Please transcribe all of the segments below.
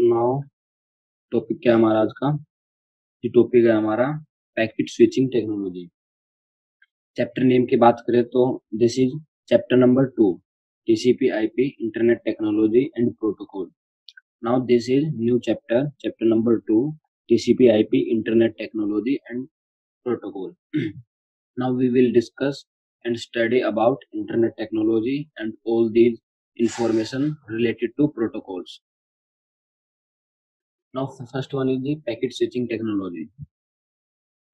Now topic क्या है हमारा आज का? ये टॉपिक है हमारा packet switching technology. Chapter name की बात करें तो this is chapter number 2, TCP IP internet technology and protocol. Now this is new chapter, chapter number 2, TCP IP internet technology and protocol. Now we will discuss and study about internet technology and all these information related to protocols. Now first one is the packet switching technology.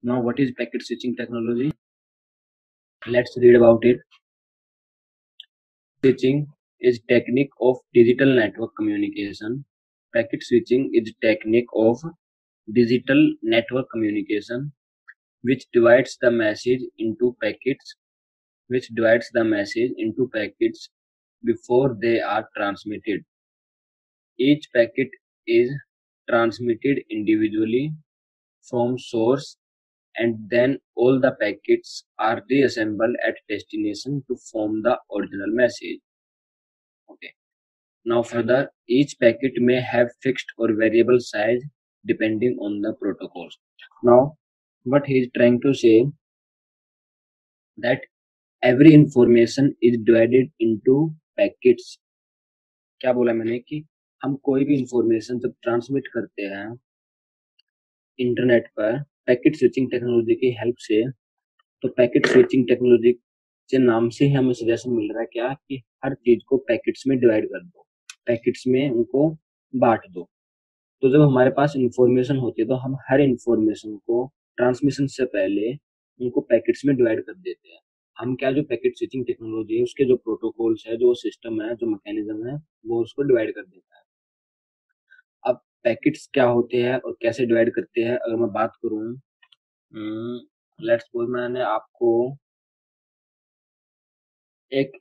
Now what is packet switching technology? Let's read about it. Switching is technique of digital network communication. Packet switching is technique of digital network communication which divides the message into packets before they are transmitted. Each packet is transmitted individually from source and then all the packets are reassembled at destination to form the original message. Okay. Now further, each packet may have fixed or variable size depending on the protocols. Now, what he is trying to say that every information is divided into packets. क्या बोला मैंने कि हम कोई भी information जब transmit करते हैं इंटरनेट पर पैकेट स्विचिंग टेक्नोलॉजी की हेल्प से, तो पैकेट स्विचिंग टेक्नोलॉजी के नाम से ही हमें सजेशन मिल रहा है क्या कि हर चीज को पैकेट्स में डिवाइड कर दो, पैकेट्स में उनको बांट दो। तो जब हमारे पास इंफॉर्मेशन होती है तो हम हर इंफॉर्मेशन को ट्रांसमिशन से पहले उनको पैकेट्स में डिवाइड कर देते हैं। हम क्या, जो पैकेट स्विचिंग टेक्नोलॉजी है उसके जो प्रोटोकॉल्स है, जो सिस्टम है, जो मैकेनिज्म है, वो उसको डिवाइड कर देता है। अब पैकेट्स क्या होते हैं और कैसे डिवाइड करते हैं, अगर मैं बात करूं, लेट्स सपोज मैंने आपको एक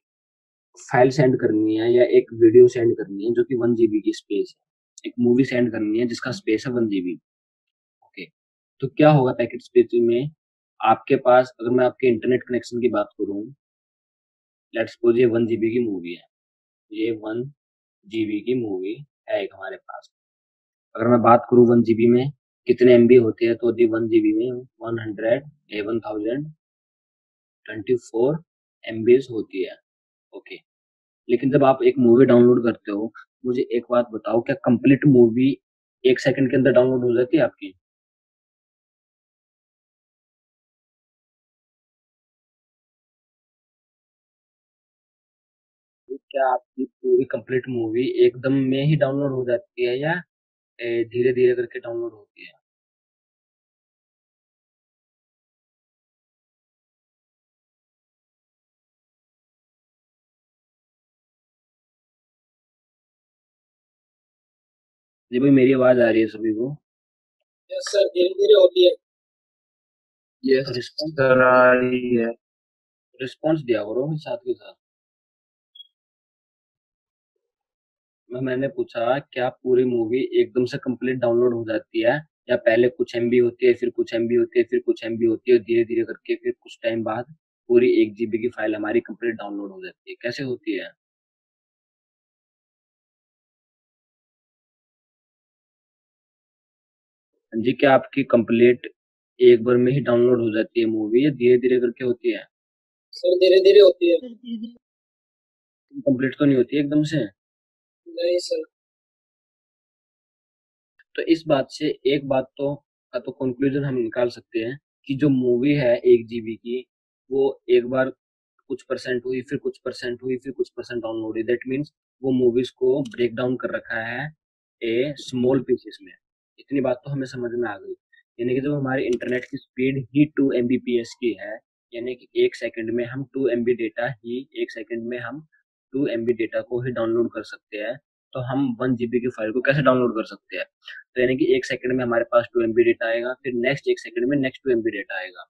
फाइल सेंड करनी है या एक वीडियो सेंड करनी है जो कि 1 GB की स्पेस है, एक मूवी सेंड करनी है जिसका स्पेस है 1 GB। ओके, तो क्या होगा पैकेट स्पेस में आपके पास, अगर मैं आपके इंटरनेट कनेक्शन की बात करूं, लेट्स सपोज ये 1 GB की मूवी है, ये 1 GB की मूवी है एक हमारे पास। अगर मैं बात करूं 1 GB में कितने MB होते हैं, तो 1 GB में 1024 MB होती है। ओके, लेकिन जब आप एक मूवी डाउनलोड करते हो, मुझे एक बात बताओ, क्या कंप्लीट मूवी 1 सेकंड के अंदर डाउनलोड हो जाती है आपकी? तो क्या आपकी पूरी कंप्लीट मूवी एकदम में ही डाउनलोड हो जाती है या धीरे धीरे करके डाउनलोड होती है? जी भाई, मेरी आवाज आ रही है सभी को? यस सर, धीरे धीरे होती है। यस रिस्पॉन्स सर, आ रही है। रिस्पॉन्स दिया करो फिर साथ के साथ। मैंने पूछा क्या पूरी मूवी एकदम से कंप्लीट डाउनलोड हो जाती है या पहले कुछ MB होती है, फिर कुछ MB होती है, फिर कुछ MB होती है, धीरे धीरे करके फिर कुछ टाइम बाद पूरी 1 GB की फाइल हमारी कंप्लीट डाउनलोड हो जाती है? कैसे होती है? हाँ जी, क्या आपकी कंप्लीट एक बार में ही डाउनलोड हो जाती है मूवी या धीरे धीरे करके होती है? सर धीरे धीरे होती है। कंप्लीट तो नहीं होती एकदम से? नहीं सर। तो इस बात से एक बात तो का तो कंक्लूजन हम निकाल सकते हैं कि जो मूवी है 1 GB की, वो एक बार कुछ परसेंट हुई, फिर कुछ परसेंट हुई, फिर कुछ परसेंट डाउनलोड हुई। दैट मीन्स वो मूवीज को ब्रेक डाउन कर रखा है ए स्मॉल पीसेस में। इतनी बात तो हमें समझ में आ गई। यानी कि जब हमारे इंटरनेट की स्पीड ही 2 Mbps की है, यानी कि 1 सेकंड में हम 2 MB डेटा ही 1 सेकंड में हम 2 MB डेटा को ही डाउनलोड कर सकते हैं, तो हम 1 GB की फाइल को कैसे डाउनलोड कर सकते हैं? तो यानी कि 1 सेकंड में हमारे पास 2 MB डेटा आएगा, फिर नेक्स्ट 1 सेकंड में नेक्स्ट 2 MB डेटा आएगा।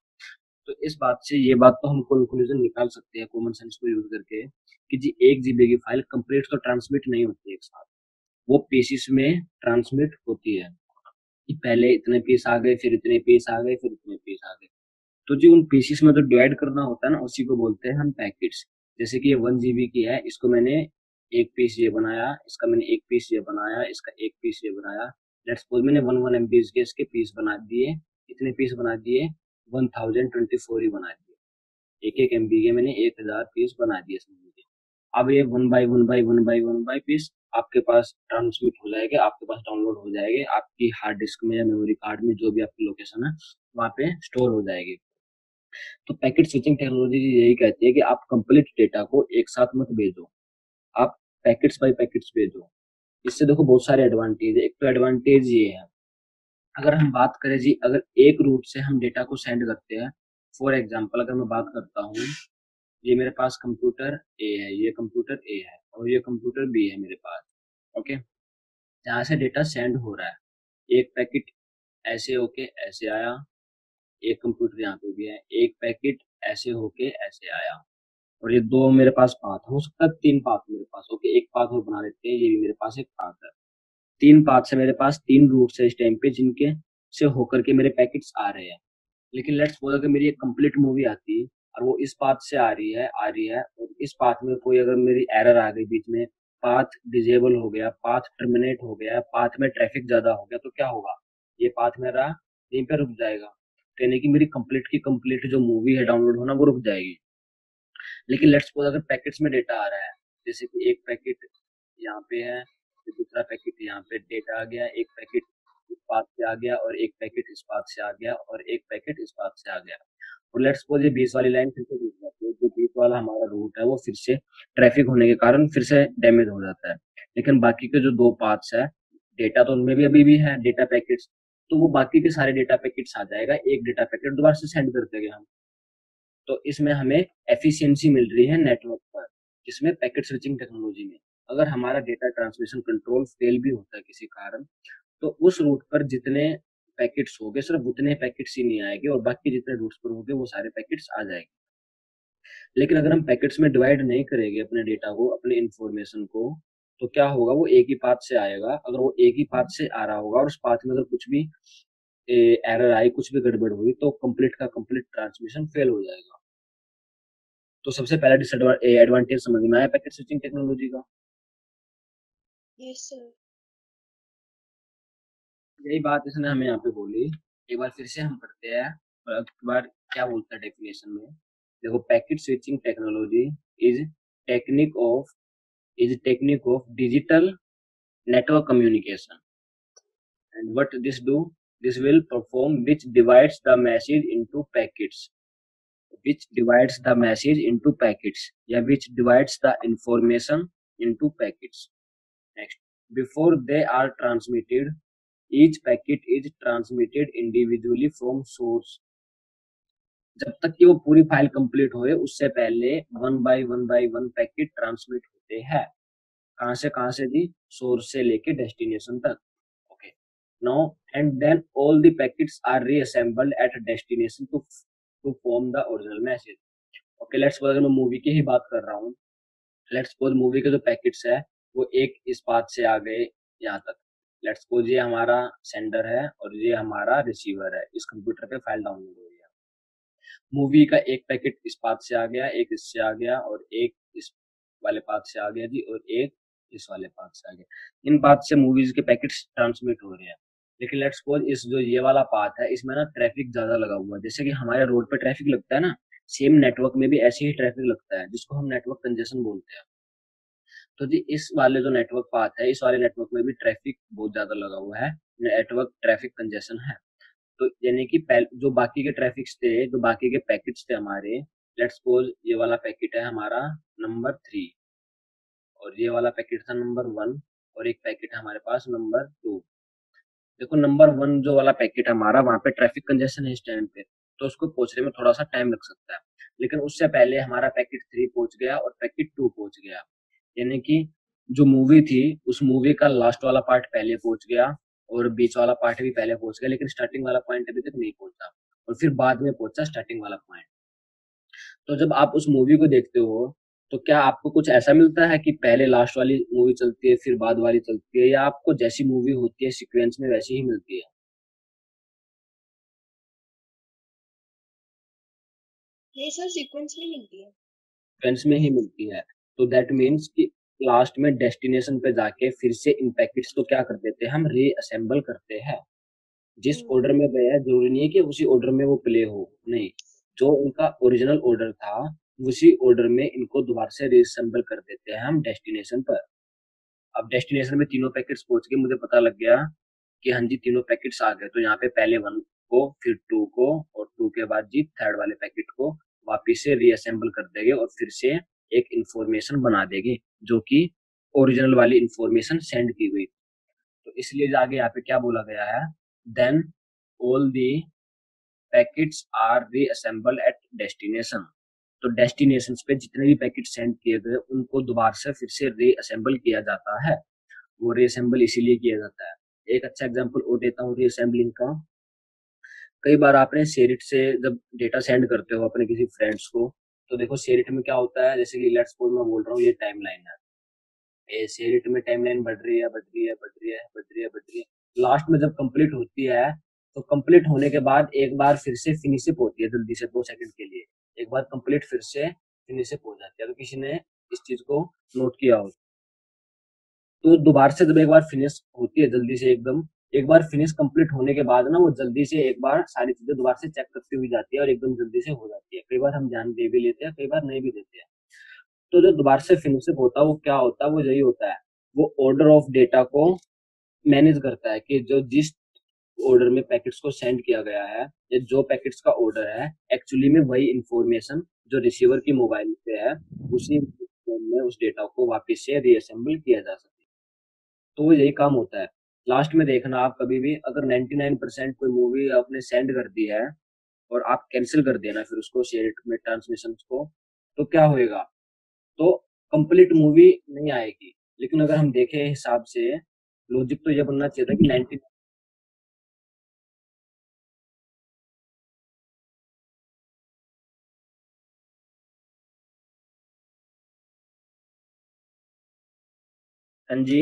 तो इस बात से ये बात तो हम कंक्लूजन निकाल सकते हैं कॉमन सेंस को यूज करके कि जी 1 GB की फाइल कंप्लीट तो ट्रांसमिट नहीं होती एक साथ, वो पीसीस में ट्रांसमिट होती है कि पहले इतने पीस आ गए, फिर इतने पीस आ गए, फिर इतने पीस आ गए। तो जी उन पीसीस में जो डिवाइड करना होता है ना, उसी को बोलते हैं हम पैकेट्स। जैसे कि ये 1 GB की है, इसको मैंने एक पीस ये बनाया, इसका मैंने एक पीस ये बनाया, इसका एक पीस ये बनाया। लेट्स सपोज मैंने 1 1 MB के इसके पीस बना दिए। इतने पीस बना दिए, 1024 ही बना दिए। एक एक MB के मैंने 1000 पीस बना दिए समझ लीजिए। अब ये वन बाई पीस आपके पास ट्रांसमिट हो जाएंगे, आपके पास डाउनलोड हो जाएंगे, आपकी हार्ड डिस्क में या मेमोरी कार्ड में जो भी आपकी लोकेशन है वहाँ पे स्टोर हो जाएगी। तो पैकेट स्विचिंग टेक्नोलॉजी यही कहती है कि आप कंप्लीट डेटा को एक साथ मत भेजो, आप पैकेट्स बाय पैकेट्स भेजो। इससे देखो बहुत सारे एडवांटेज है। एक तो एडवांटेज ये है, अगर हम बात करें जी, अगर एक रूट से हम डेटा को सेंड करते हैं, फॉर एग्जांपल अगर मैं बात करता हूँ, ये मेरे पास कंप्यूटर ए है, ये कंप्यूटर ए है और ये कंप्यूटर बी है मेरे पास। ओके, जहाँ से डेटा सेंड हो रहा है, एक पैकेट ऐसे होके ऐसे आया, एक कंप्यूटर यहाँ पे भी है, एक पैकेट ऐसे होके ऐसे आया, और ये दो मेरे पास पाथ हो सकता है, 3 पाथ मेरे पास। ओके, एक पाथ और बना लेते हैं, ये भी मेरे पास एक पाथ है। 3 पाथ से मेरे पास 3 रूट्स है इस टाइम पे, जिनके से होकर के मेरे पैकेट्स आ रहे हैं। लेकिन लेट्स सपोज अगर मेरी एक कंप्लीट मूवी आती और वो इस पाथ से आ रही है और इस पाथ में कोई अगर मेरी एरर आ गई बीच में, पाथ डिजेबल हो गया, पाथ टर्मिनेट हो गया, पाथ में ट्रैफिक ज्यादा हो गया, तो क्या होगा, ये पाथ मेरा यहीं पे रुक जाएगा। यानी कि मेरी कंप्लीट की कंप्लीट जो मूवी है डाउनलोड होना वो रुक जाएगी। लेकिन लेट्स सपोज अगर पैकेट्स में डेटा आ रहा है, जैसे कि एक पैकेट यहाँ पे है, फिर दूसरा पैकेट यहाँ पे डेटा आ गया, एक पैकेट इस पाथ से आ गया और एक पैकेट इस पाथ से आ गया और एक पैकेट इस पाथ से आ गया, और लेट्स सपोज ये 20 वाली लाइन फिर से टूट जाती है, जो 20 वाला हमारा रूट है वो फिर से ट्रैफिक होने के कारण फिर से डैमेज हो जाता है। लेकिन बाकी के जो 2 पाथ्स है, डेटा तो उनमें भी अभी भी है डेटा पैकेट्स, तो वो बाकी के सारे डेटा पैकेट्स आ जाएगा, एक डेटा पैकेट दोबारा से सेंड कर देंगे हम। तो इसमें हमें एफिशिएंसी मिल रही है नेटवर्क पर, जिसमें पैकेट स्विचिंग टेक्नोलॉजी में। अगर हमारा डेटा ट्रांसमिशन कंट्रोल फेल भी होता है किसी कारण, तो उस रूट पर जितने पैकेट्स हो गए सिर्फ उतने पैकेट्स ही नहीं आएंगे, और बाकी जितने रूट्स पर होंगे वो सारे पैकेट्स आ जाएंगे। लेकिन अगर हम पैकेट्स में डिवाइड नहीं करेंगे अपने डेटा को, अपने इंफॉर्मेशन को, तो क्या होगा, वो एक ही पाथ से आएगा। अगर वो एक ही पाथ से आ रहा होगा और उस पाथ में अगर कुछ भी एरर आई, कुछ भी गड़बड़ हुई, तो कंप्लीट का कंप्लीट ट्रांसमिशन फेल हो जाएगा। तो सबसे पहला एडवांटेज समझ में आया पैकेट स्विचिंग टेक्नोलॉजी का। Yes sir. यही बात इसने हमें यहाँ पे बोली। एक बार फिर से हम पढ़ते हैं और अब की बार क्या बोलता है डेफिनेशन में। देखो, packet switching technology is technique of technique of digital network communication, and what this will perform, which divides the message into packets, yeah, which divides the information into packets. Next, before they are transmitted, each packet is transmitted individually from source। जब तक कि वो पूरी file complete होए उससे पहले one by one packet transmit होते हैं। कहाँ से जी, सोर्स से लेके डेस्टिनेशन तक। Okay, now and then all the packets are reassembled at destination to form the original message. Okay, let's suppose अगर मैं मूवी की ही बात कर रहा हूँ, लेट्स सपोज मूवी के जो पैकेट्स है वो एक इस पाथ से आ गए यहाँ तक। लेट्स सपोज ये हमारा सेंडर है और ये हमारा रिसीवर है, इस कंप्यूटर पे फाइल डाउनलोड हो गया। मूवी का एक पैकेट इस पाथ से आ गया, एक इससे आ गया और एक इस वाले पाथ से आ गया जी, और एक इस वाले पाथ से आ गया। इन पाथ से मूवीज के पैकेट्स ट्रांसमिट हो रहे हैं। लेकिन लेट्स सपोज इस जो ये वाला पाथ है इसमें ना ट्रैफिक ज्यादा लगा हुआ है, जैसे कि हमारे रोड पे ट्रैफिक लगता है ना, सेम नेटवर्क में भी ऐसे ही ट्रैफिक लगता है, जिसको हम नेटवर्क कंजेशन बोलते हैं। तो जी इस वाले जो नेटवर्क पाथ है, इस वाले नेटवर्क में भी ट्रैफिक बहुत ज्यादा लगा हुआ है, नेटवर्क ट्रैफिक कंजेशन है। तो यानी कि जो बाकी के ट्रैफिक्स थे, जो बाकी के पैकेट्स थे हमारे, लेट्स सपोज ये वाला पैकेट है हमारा नंबर 3 और ये वाला पैकेट था नंबर 1 और एक पैकेट है हमारे पास नंबर 2। देखो, नंबर 1 जो वाला पैकेट हमारा, वहां पे ट्रैफिक कंजेशन है इस टाइम पे, तो उसको पहुंचने में थोड़ा सा टाइम लग सकता है। लेकिन उससे पहले हमारा पैकेट 3 पहुंच गया और पैकेट 2 पहुंच गया। यानी कि जो मूवी थी उस मूवी का लास्ट वाला पार्ट पहले पहुंच गया और बीच वाला पार्ट भी पहले पहुंच गया, लेकिन स्टार्टिंग वाला पॉइंट अभी तक नहीं पहुंचा, और फिर बाद में पहुंचा स्टार्टिंग वाला पॉइंट। तो जब आप उस मूवी को देखते हो, तो क्या आपको कुछ ऐसा मिलता है कि पहले लास्ट वाली मूवी चलती है फिर बाद वाली चलती है, या आपको जैसी मूवी होती है सीक्वेंस में वैसी ही मिलती है? ये सर सीक्वेंस में मिलती है। सीक्वेंस में ही मिलती है। तो दैट मीन्स कि लास्ट में डेस्टिनेशन पे जाके फिर से इन पैकेट्स को क्या कर देते हैं, हम रीअसेंबल करते हैं। जिस ऑर्डर में गया है जरूरी नहीं है कि उसी ऑर्डर में वो प्ले हो, नहीं, जो उनका ओरिजिनल ऑर्डर था उसी ऑर्डर में इनको दोबारा से रीअसेंबल कर देते हैं हम डेस्टिनेशन पर। अब डेस्टिनेशन में तीनों पैकेट्स पहुंच के मुझे पता लग गया कि हाँ जी तीनों पैकेट्स आ गए, तो यहाँ पे पहले 1 को, फिर 2 को, और 2 के बाद जी थर्ड वाले पैकेट को वापिस से रीअसेंबल कर देंगे और फिर से एक इंफॉर्मेशन बना देगी जो कि ओरिजिनल वाली इंफॉर्मेशन सेंड की गई। तो इसलिए आगे यहाँ पे क्या बोला गया है, then all the packets are reassemble at destination. तो डेस्टिनेशन पे जितने भी पैकेट सेंड किए गए उनको दोबारा से फिर से रीअसेंबल किया जाता है। वो रीअसेंबल इसीलिए किया जाता है। एक अच्छा एग्जांपल और देता हूँ रीअसेंबलिंग का। कई बार आपने शेरिट से जब डेटा सेंड करते हो अपने किसी फ्रेंड्स को, तो देखो शेरिट में क्या होता है, जैसे कि लेट्स सपोज मैं बोल रहा हूँ ये टाइमलाइन है, ये शेरिट में टाइमलाइन बढ़ रही है, बढ़ रही है, बढ़ रही है, बढ़ रही है, बढ़ रही है। लास्ट में जब कंप्लीट होती है तो कंप्लीट होने के बाद एक बार फिर से फिनिशअप होती है जल्दी से 2 सेकंड के लिए, एक बार कंप्लीट फिर से फिनिशअप हो जाती है। तो किसी ने इस चीज को नोट किया हो तो दोबारा से जब एक बार फिनिश होती है जल्दी से एकदम, एक बार फिनिश कंप्लीट होने के बाद ना वो जल्दी से एक बार सारी चीजें दोबारा से चेक करती हुई जाती है और एकदम जल्दी से हो जाती है। कई बार हम ध्यान दे भी लेते हैं, कई बार नहीं भी देते हैं। तो जो दोबारा से फिनिशअप होता है वो क्या होता है, वो यही होता है, वो ऑर्डर ऑफ डेटा को मैनेज करता है कि जो जिस ऑर्डर में पैकेट्स को सेंड किया गया है या जो पैकेट्स का ऑर्डर है एक्चुअली में वही इंफॉर्मेशन जो रिसीवर की मोबाइल पे है उसी में उस डेटा को वापस से रीअसेंबल किया जा सके। तो वो यही काम होता है। लास्ट में देखना आप कभी भी अगर 99% कोई मूवी आपने सेंड कर दी है और आप कैंसिल कर देना फिर उसको शेयर में ट्रांसमिशन को, तो क्या होएगा, तो कंप्लीट मूवी नहीं आएगी। लेकिन अगर हम देखें हिसाब से लॉजिक तो ये बनना चाहिए था कि 90। हाँ जी,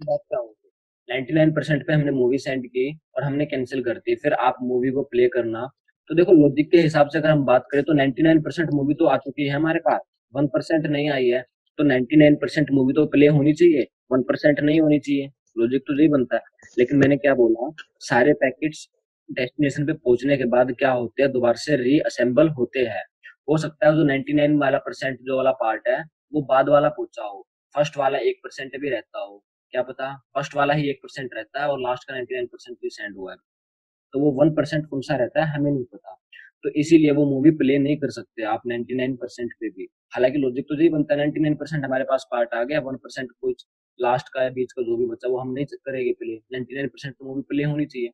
बात क्या होगी, 99% पे हमने मूवी सेंड की और हमने कैंसिल कर दी, फिर आप मूवी को प्ले करना। तो देखो लॉजिक के हिसाब से अगर हम बात करें तो 99% मूवी तो आ चुकी है हमारे पास, 1% नहीं आई है। तो 99% मूवी तो प्ले होनी चाहिए, 1% नहीं होनी चाहिए। लॉजिक तो यही बनता है। लेकिन मैंने क्या बोला, सारे पैकेट्स डेस्टिनेशन पे पहुंचने के बाद क्या होते हैं, दोबारा से रीअसेंबल होते हैं। हो सकता है जो 99 वाला परसेंट जो वाला पार्ट है वो बाद वाला पहुंचा हो, फर्स्ट वाला 1% भी रहता हो, क्या पता फर्स्ट वाला ही 1% रहता है और लास्ट का 99% भी सेंड हुआ है। तो वो 1% कौन सा रहता है हमें नहीं पता। तो इसीलिए वो मूवी प्ले नहीं कर सकते आप 99% पे भी। हालांकि लॉजिक तो यही बनता है, 99% हमारे पास पार्ट आ गया, 1% कुछ लास्ट का या बीच का जो भी बचा वो हम नहीं करेंगे प्ले, 99% तो मूवी प्ले होनी चाहिए।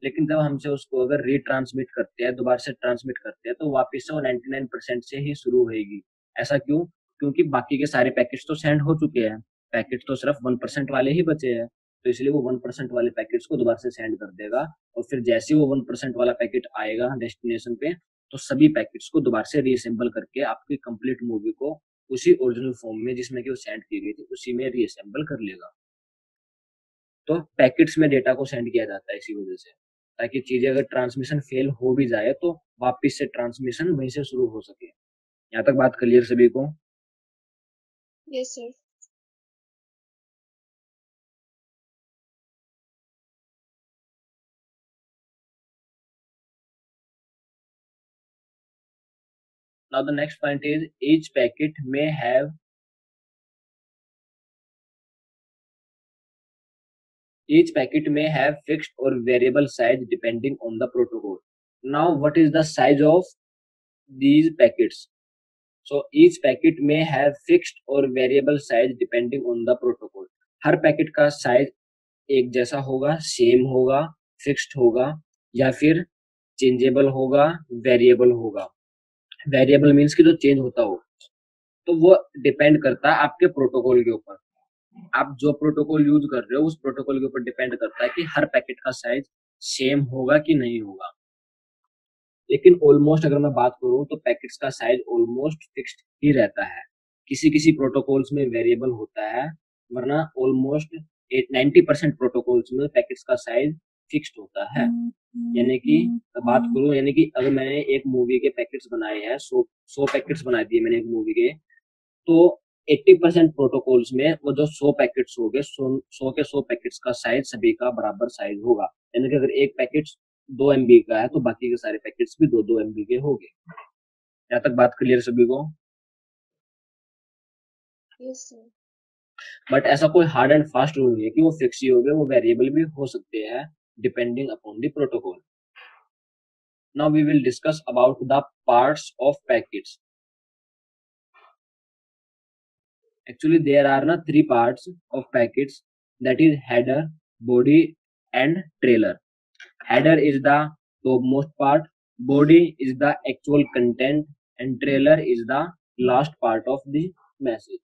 लेकिन जब हमसे उसको अगर रीट्रांसमिट करते हैं, दोबारा से ट्रांसमिट करते हैं, तो वापस से वो 99% से ही शुरू होगी। ऐसा क्यों, क्योंकि बाकी के सारे पैकेट्स तो सेंड हो चुके हैं, पैकेट तो सिर्फ 1% वाले ही बचे हैं। तो इसलिए वो 1% वाले पैकेट्स को दोबारा से सेंड कर देगा और फिर जैसे ही वो 1% वाला पैकेट आएगा डेस्टिनेशन पे, तो सभी पैकेट्स को दोबारा से रीअसेंबल करके आपकी कंप्लीट मूवी को उसी ओरिजिनल फॉर्म में जिसमें कि वो सेंड की गई थी उसी में रीअसेंबल कर लेगा। तो पैकेट्स में डेटा को सेंड किया जाता है इसी वजह से, ताकि चीजें अगर ट्रांसमिशन फेल हो भी जाए तो वापस से ट्रांसमिशन वहीं से शुरू हो सके। यहाँ तक बात क्लियर सभी को? Yes, sir. Now the next point is each packet may have fixed or variable size depending on the protocol. Now what is the size of these packets? So each packet may have fixed or variable size depending on the protocol. Her packet का size एक जैसा होगा, same होगा, fixed होगा या फिर changeable होगा, variable होगा। वेरिएबल मीन्स कि जो चेंज होता हो, तो वो डिपेंड करता है आपके प्रोटोकॉल के ऊपर। आप जो प्रोटोकॉल यूज कर रहे हो उस प्रोटोकॉल के ऊपर डिपेंड करता है कि हर पैकेट का साइज सेम होगा कि नहीं होगा। लेकिन ऑलमोस्ट अगर मैं बात करूं तो पैकेट्स का साइज ऑलमोस्ट फिक्स्ड ही रहता है। किसी किसी प्रोटोकॉल्स में वेरिएबल होता है, वरना ऑलमोस्ट 90% प्रोटोकॉल्स में पैकेट्स का साइज फिक्स्ड होता है। यानी कि बात करूं, यानी कि अगर मैंने एक मूवी के पैकेट्स बनाए हैं, 100 पैकेट्स बना दिए मैंने एक मूवी के, तो 80% प्रोटोकॉल्स में वो जो 100 पैकेट्स हो गए, 100 के 100 पैकेट्स का साइज सभी का बराबर साइज होगा। यानी कि अगर एक पैकेट 2 MB का है तो बाकी के सारे पैकेट्स भी 2-2 MB के होंगे। यहाँ तक बात क्लियर सभी को? Yes, sir. बट ऐसा कोई हार्ड एंड फास्ट रूल नहीं है कि वो फिक्स ही हो गए, वो वेरिएबल भी हो सकते हैं depending upon the protocol. Now we will discuss about the parts of packets. Actually, there are na 3 parts of packets, that is header, body and trailer. Header is the topmost part, body is the actual content and trailer is the last part of the message.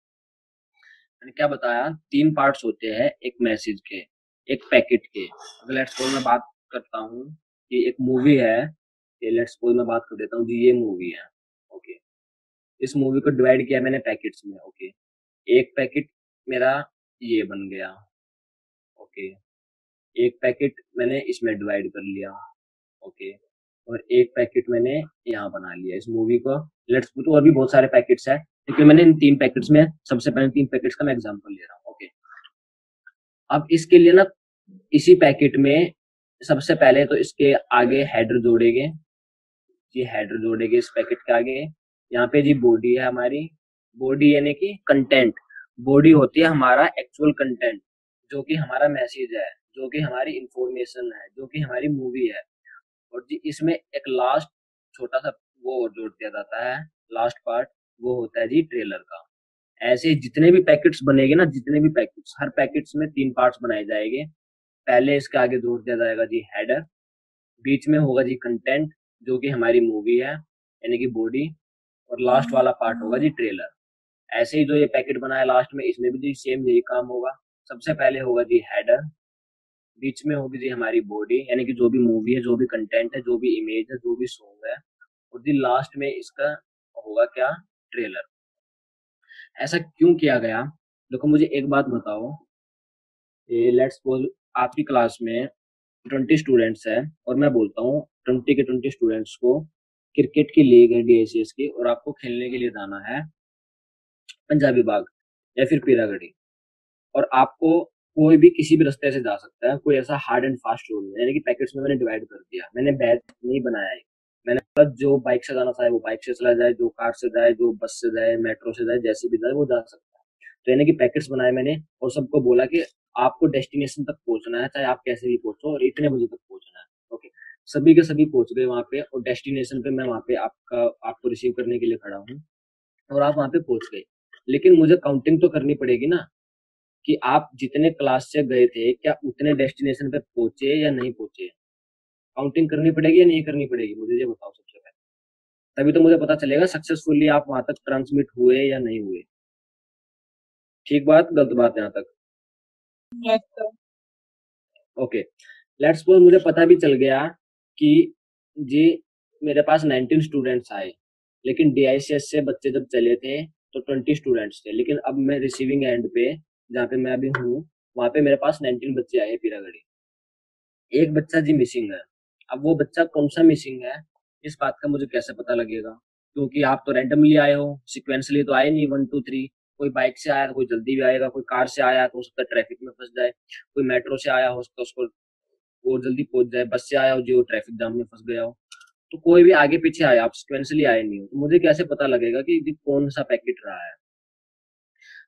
मैंने क्या बताया, 3 parts होते हैं एक message के, एक packet के। अगर लेट्स सपोज मैं बात करता हूँ कि एक मूवी है, ये लेट्स सपोज मैं बात कर देता हूँ जी, ये मूवी है, ओके। इस मूवी को डिवाइड किया मैंने पैकेट्स में, ओके। एक पैकेट मेरा ये बन गया, ओके। एक पैकेट मैंने इसमें डिवाइड कर लिया, ओके। और एक पैकेट मैंने यहाँ बना लिया इस मूवी को। लेट्स पुट, और भी बहुत सारे पैकेट्स हैं, लेकिन मैंने इन 3 पैकेट्स में सबसे पहले 3 पैकेट्स का मैं एग्जांपल ले रहा हूँ, ओके। अब इसके लिए ना, इसी पैकेट में सबसे पहले तो इसके आगे हेडर जोड़ेंगे जी, हेडर जोड़ेंगे इस पैकेट के आगे। यहाँ पे जी बॉडी है हमारी, बॉडी यानी कि कंटेंट। बॉडी होती है हमारा एक्चुअल कंटेंट, जो कि हमारा मैसेज है, जो कि हमारी इंफॉर्मेशन है, जो कि हमारी मूवी है। और जी इसमें एक लास्ट छोटा सा वो और जोड़ दिया जाता है, लास्ट पार्ट, वो होता है जी ट्रेलर का। ऐसे जितने भी पैकेट्स बनेंगे ना, जितने भी पैकेट्स, हर पैकेट्स में 3 पार्ट्स बनाए जाएंगे। पहले इसके आगे जोड़ दिया जाएगा जी हेडर, बीच में होगा जी कंटेंट जो कि हमारी मूवी है यानी कि बॉडी, और लास्ट वाला पार्ट होगा जी ट्रेलर। ऐसे ही जो ये पैकेट बना है लास्ट में, इसमें भी जी सेम यही काम होगा। सबसे पहले होगा जी हेडर, बीच में होगी जी हमारी बॉडी यानी कि जो भी मूवी है, जो भी कंटेंट है, जो भी इमेज है, जो भी सॉन्ग है, और जी लास्ट में इसका होगा क्या, ट्रेलर। ऐसा क्यों किया गया? देखो मुझे एक बात बताओ, लेट्स सपोज आपकी क्लास में 20 स्टूडेंट्स है, और मैं बोलता हूँ 20 के 20 स्टूडेंट्स को क्रिकेट की लीग है DICS की, और आपको खेलने के लिए जाना है पंजाबी बाग या फिर पीरागढ़ी, और आपको कोई भी किसी भी रास्ते से जा सकता है, कोई ऐसा हार्ड एंड फास्ट रूल नहीं, यानी कि पैकेट्स में मैंने डिवाइड कर दिया, मैंने बैच नहीं बनाया है। मैंने बस जो बाइक से जाना चाहे वो बाइक से चला जाए, जो कार से जाए, जो बस से जाए, मेट्रो से जाए, जैसी भी जाए वो जा सकता है। तो यानी कि पैकेट्स बनाए मैंने, और सबको बोला कि आपको डेस्टिनेशन तक पहुंचना है, चाहे आप कैसे भी पहुंचो, और इतने बजे तक पहुंचना है, ओके। सभी के सभी पहुंच गए वहां पे, और डेस्टिनेशन पे मैं वहां पे आपको रिसीव करने के लिए खड़ा हूँ, और आप वहां पे पहुंच गए। लेकिन मुझे काउंटिंग तो करनी पड़ेगी ना, कि आप जितने क्लास से गए थे क्या उतने डेस्टिनेशन पे पहुंचे या नहीं पहुंचे। काउंटिंग करनी पड़ेगी या नहीं करनी पड़ेगी, मुझे ये बताओ सबसे पहले, तभी तो मुझे पता चलेगा सक्सेसफुली आप वहां तक ट्रांसमिट हुए या नहीं हुए। ठीक बात, गलत बात यहाँ तक? Yes, sir. Okay, let's suppose मुझे पता भी चल गया कि जी मेरे पास 19 स्टूडेंट्स आए, लेकिन DICS से बच्चे जब चले थे तो 20 स्टूडेंट्स थे, लेकिन अब मैं रिसीविंग एंड पे जहाँ पे मैं अभी हूँ, वहां पे मेरे पास 19 बच्चे आए पीरागढ़ी। एक बच्चा जी मिसिंग है। अब वो बच्चा कौन सा मिसिंग है, इस बात का मुझे कैसे पता लगेगा? क्योंकि आप तो रैंडमली आए हो, सिक्वेंसली तो आए नहीं 1 2 3। कोई बाइक से आया तो कोई जल्दी भी आएगा, कोई कार से आया तो हो सकता है ट्रैफिक में फंस जाए, कोई मेट्रो से आया हो सकता है उसको वो जल्दी पहुंच जाए, बस से आया हो जो ट्रैफिक जाम में फंस गया हो। तो कोई भी आगे पीछे आया, आप सिक्वेंसली आए नहीं हो, तो मुझे कैसे पता लगेगा कि ये कौन सा पैकेट रहा है?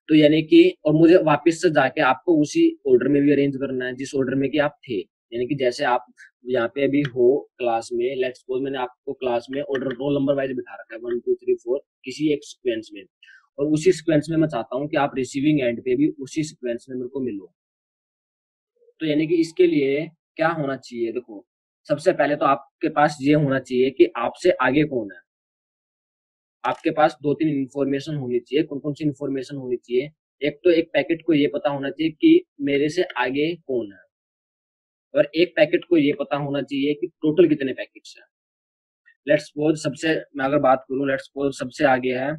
तो यानी कि, और मुझे वापस से जाके आपको उसी ऑर्डर में भी अरेंज करना है जिस ऑर्डर में कि आप थे। यानी कि जैसे आप यहाँ पे अभी हो क्लास में, लेट्स सपोज मैंने आपको क्लास में ऑर्डर रोल नंबर वाइज बिठा रखा है 1 2 3 4 किसी एक सीक्वेंस में, और उसी सीक्वेंस में मैं चाहता हूँ कि आप रिसीविंग एंड पे भी उसी सीक्वेंस में मेरे को मिलो। तो यानी कि इसके लिए क्या होना चाहिए, देखो सबसे पहले तो आपके पास ये होना चाहिए कि आपसे आगे कौन है। आपके पास 2-3 इंफॉर्मेशन होनी चाहिए। कौन कौन सी इंफॉर्मेशन होनी चाहिए? एक तो एक पैकेट को ये पता होना चाहिए कि मेरे से आगे कौन है, और एक पैकेट को ये पता होना चाहिए कि टोटल कितने पैकेट्स हैं। लेट्स सपोज सबसे, मैं अगर बात करूं, लेट्स सपोज सबसे आगे है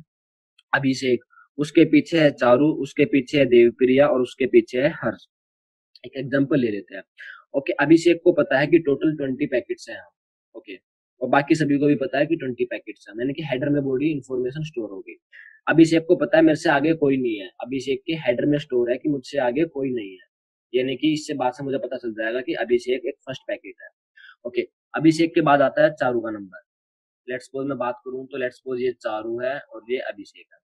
अभिषेक, उसके पीछे है चारू, उसके पीछे है देवप्रिया, और उसके पीछे है हर्ष। एक एग्जांपल ले लेते हैं। ओके, अभिषेक को पता है कि टोटल 20 पैकेट्स हैं। ओके, और बाकी सभी को भी पता है कि 20 पैकेट्स हैं, यानी कि हेडर में बॉडी इंफॉर्मेशन स्टोर होगी। अभिषेक को पता है मेरे से आगे कोई नहीं है, अभिषेक के हेडर में स्टोर है कि मुझसे आगे कोई नहीं है, यानी कि इससे बात से मुझे पता चल जाएगा कि अभिषेक एक फर्स्ट पैकेट है। ओके, अभिषेक के बाद आता है चारू का नंबर। लेट्स सपोज मैं बात करूं तो लेट्स सपोज ये चारू है और ये अभिषेक है।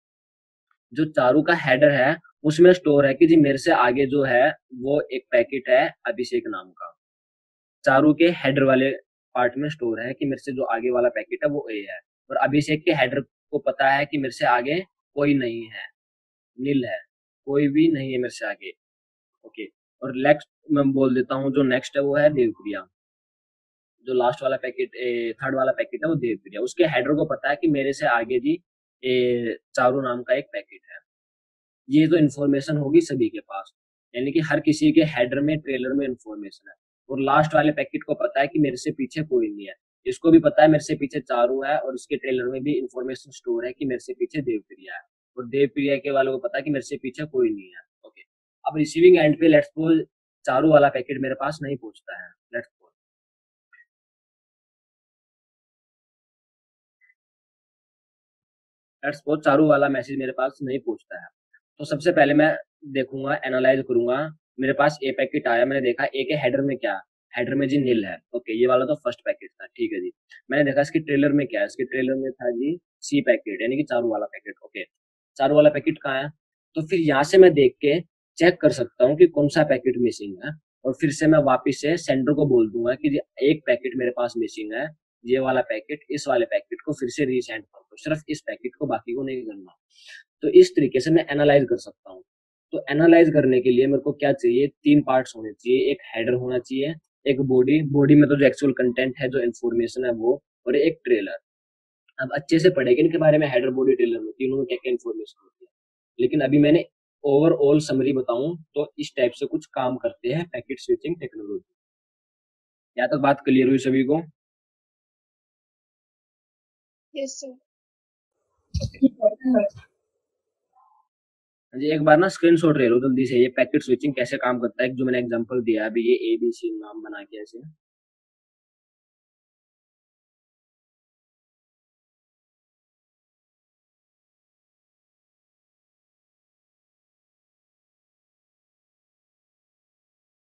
जो चारू का हेडर है उसमें स्टोर है कि जी मेरे से आगे जो है वो एक पैकेट है अभिषेक नाम का। चारू के हेडर वाले पार्ट में स्टोर है कि मेरे से जो आगे वाला पैकेट है वो ए है, और अभिषेक के हेडर को पता है कि मेरे से आगे कोई नहीं है, नील है, कोई भी नहीं है मेरे से आगे। ओके, और नेक्स्ट मैं बोल देता हूँ, जो नेक्स्ट है वो है देवप्रिया। जो लास्ट वाला पैकेट, थर्ड वाला पैकेट है वो देवप्रिया, उसके हेडर को पता है कि मेरे से आगे जी चारू नाम का एक पैकेट है। ये तो इन्फॉर्मेशन होगी सभी के पास, यानी कि हर किसी के हेडर में ट्रेलर में इन्फॉर्मेशन है। और लास्ट वाले पैकेट को पता है कि मेरे से पीछे कोई नहीं है, इसको भी पता है मेरे से पीछे चारू है, और इसके ट्रेलर में भी इन्फॉर्मेशन स्टोर है कि मेरे से पीछे देवप्रिया है, और देवप्रिया के वालों को पता है कि मेरे से पीछे कोई नहीं है। ओके, अब रिसीविंग एंड पे लेट्स सपोज चारू वाला पैकेट मेरे पास नहीं पहुंचता है। लेट्स सपोज चारू वाला मैसेज मेरे पास नहीं पहुंचता है, तो सबसे पहले मैं देखूंगा, एनालाइज करूंगा। मेरे पास ए पैकेट आया, मैंने देखा ए के हेडर में क्या, हेडर में जी नील है। ओके, ये वाला तो फर्स्ट पैकेट था, ठीक है जी। मैंने देखा इसके ट्रेलर में क्या है, इसके ट्रेलर में था जी सी पैकेट, यानी कि चारू वाला पैकेट। ओके, चारू वाला पैकेट कहाँ है, तो फिर यहाँ से मैं देख के चेक कर सकता हूँ कि कौन सा पैकेट मिसिंग है, और फिर से मैं वापिस से सेंडर को बोल दूंगा कि जी एक पैकेट मेरे पास मिसिंग है, ये वाला पैकेट, इस वाले पैकेट को फिर से रीसेंड कर दो, सिर्फ इस पैकेट को, बाकी को नहीं करना। तो इस तरीके से मैं एनालाइज कर सकता हूँ। तो एनालाइज करने के लिए मेरे को क्या चाहिए, तीन पार्ट्स होने चाहिए, एक हेडर होना चाहिए, एक बॉडी, बॉडी में तो जो एक्चुअल कंटेंट है, जो इन्फॉर्मेशन है वो, और एक ट्रेलर। अब अच्छे से पढ़ेंगे इनके बारे में, हेडर बॉडी ट्रेलर में तीनों में क्या क्या इन्फॉर्मेशन होती है। लेकिन अभी मैंने ओवरऑल समरी बताऊं तो इस टाइप से कुछ काम करते हैं पैकेट स्विचिंग टेक्नोलॉजी। यहाँ तक बात क्लियर हुई सभी को? Yes, sir. हाँ जी, एक बार ना स्क्रीनशॉट ले लो जल्दी से, ये पैकेट स्विचिंग कैसे काम करता है, जो मैंने एग्जांपल दिया है अभी, ये ABC नाम बना के ऐसे।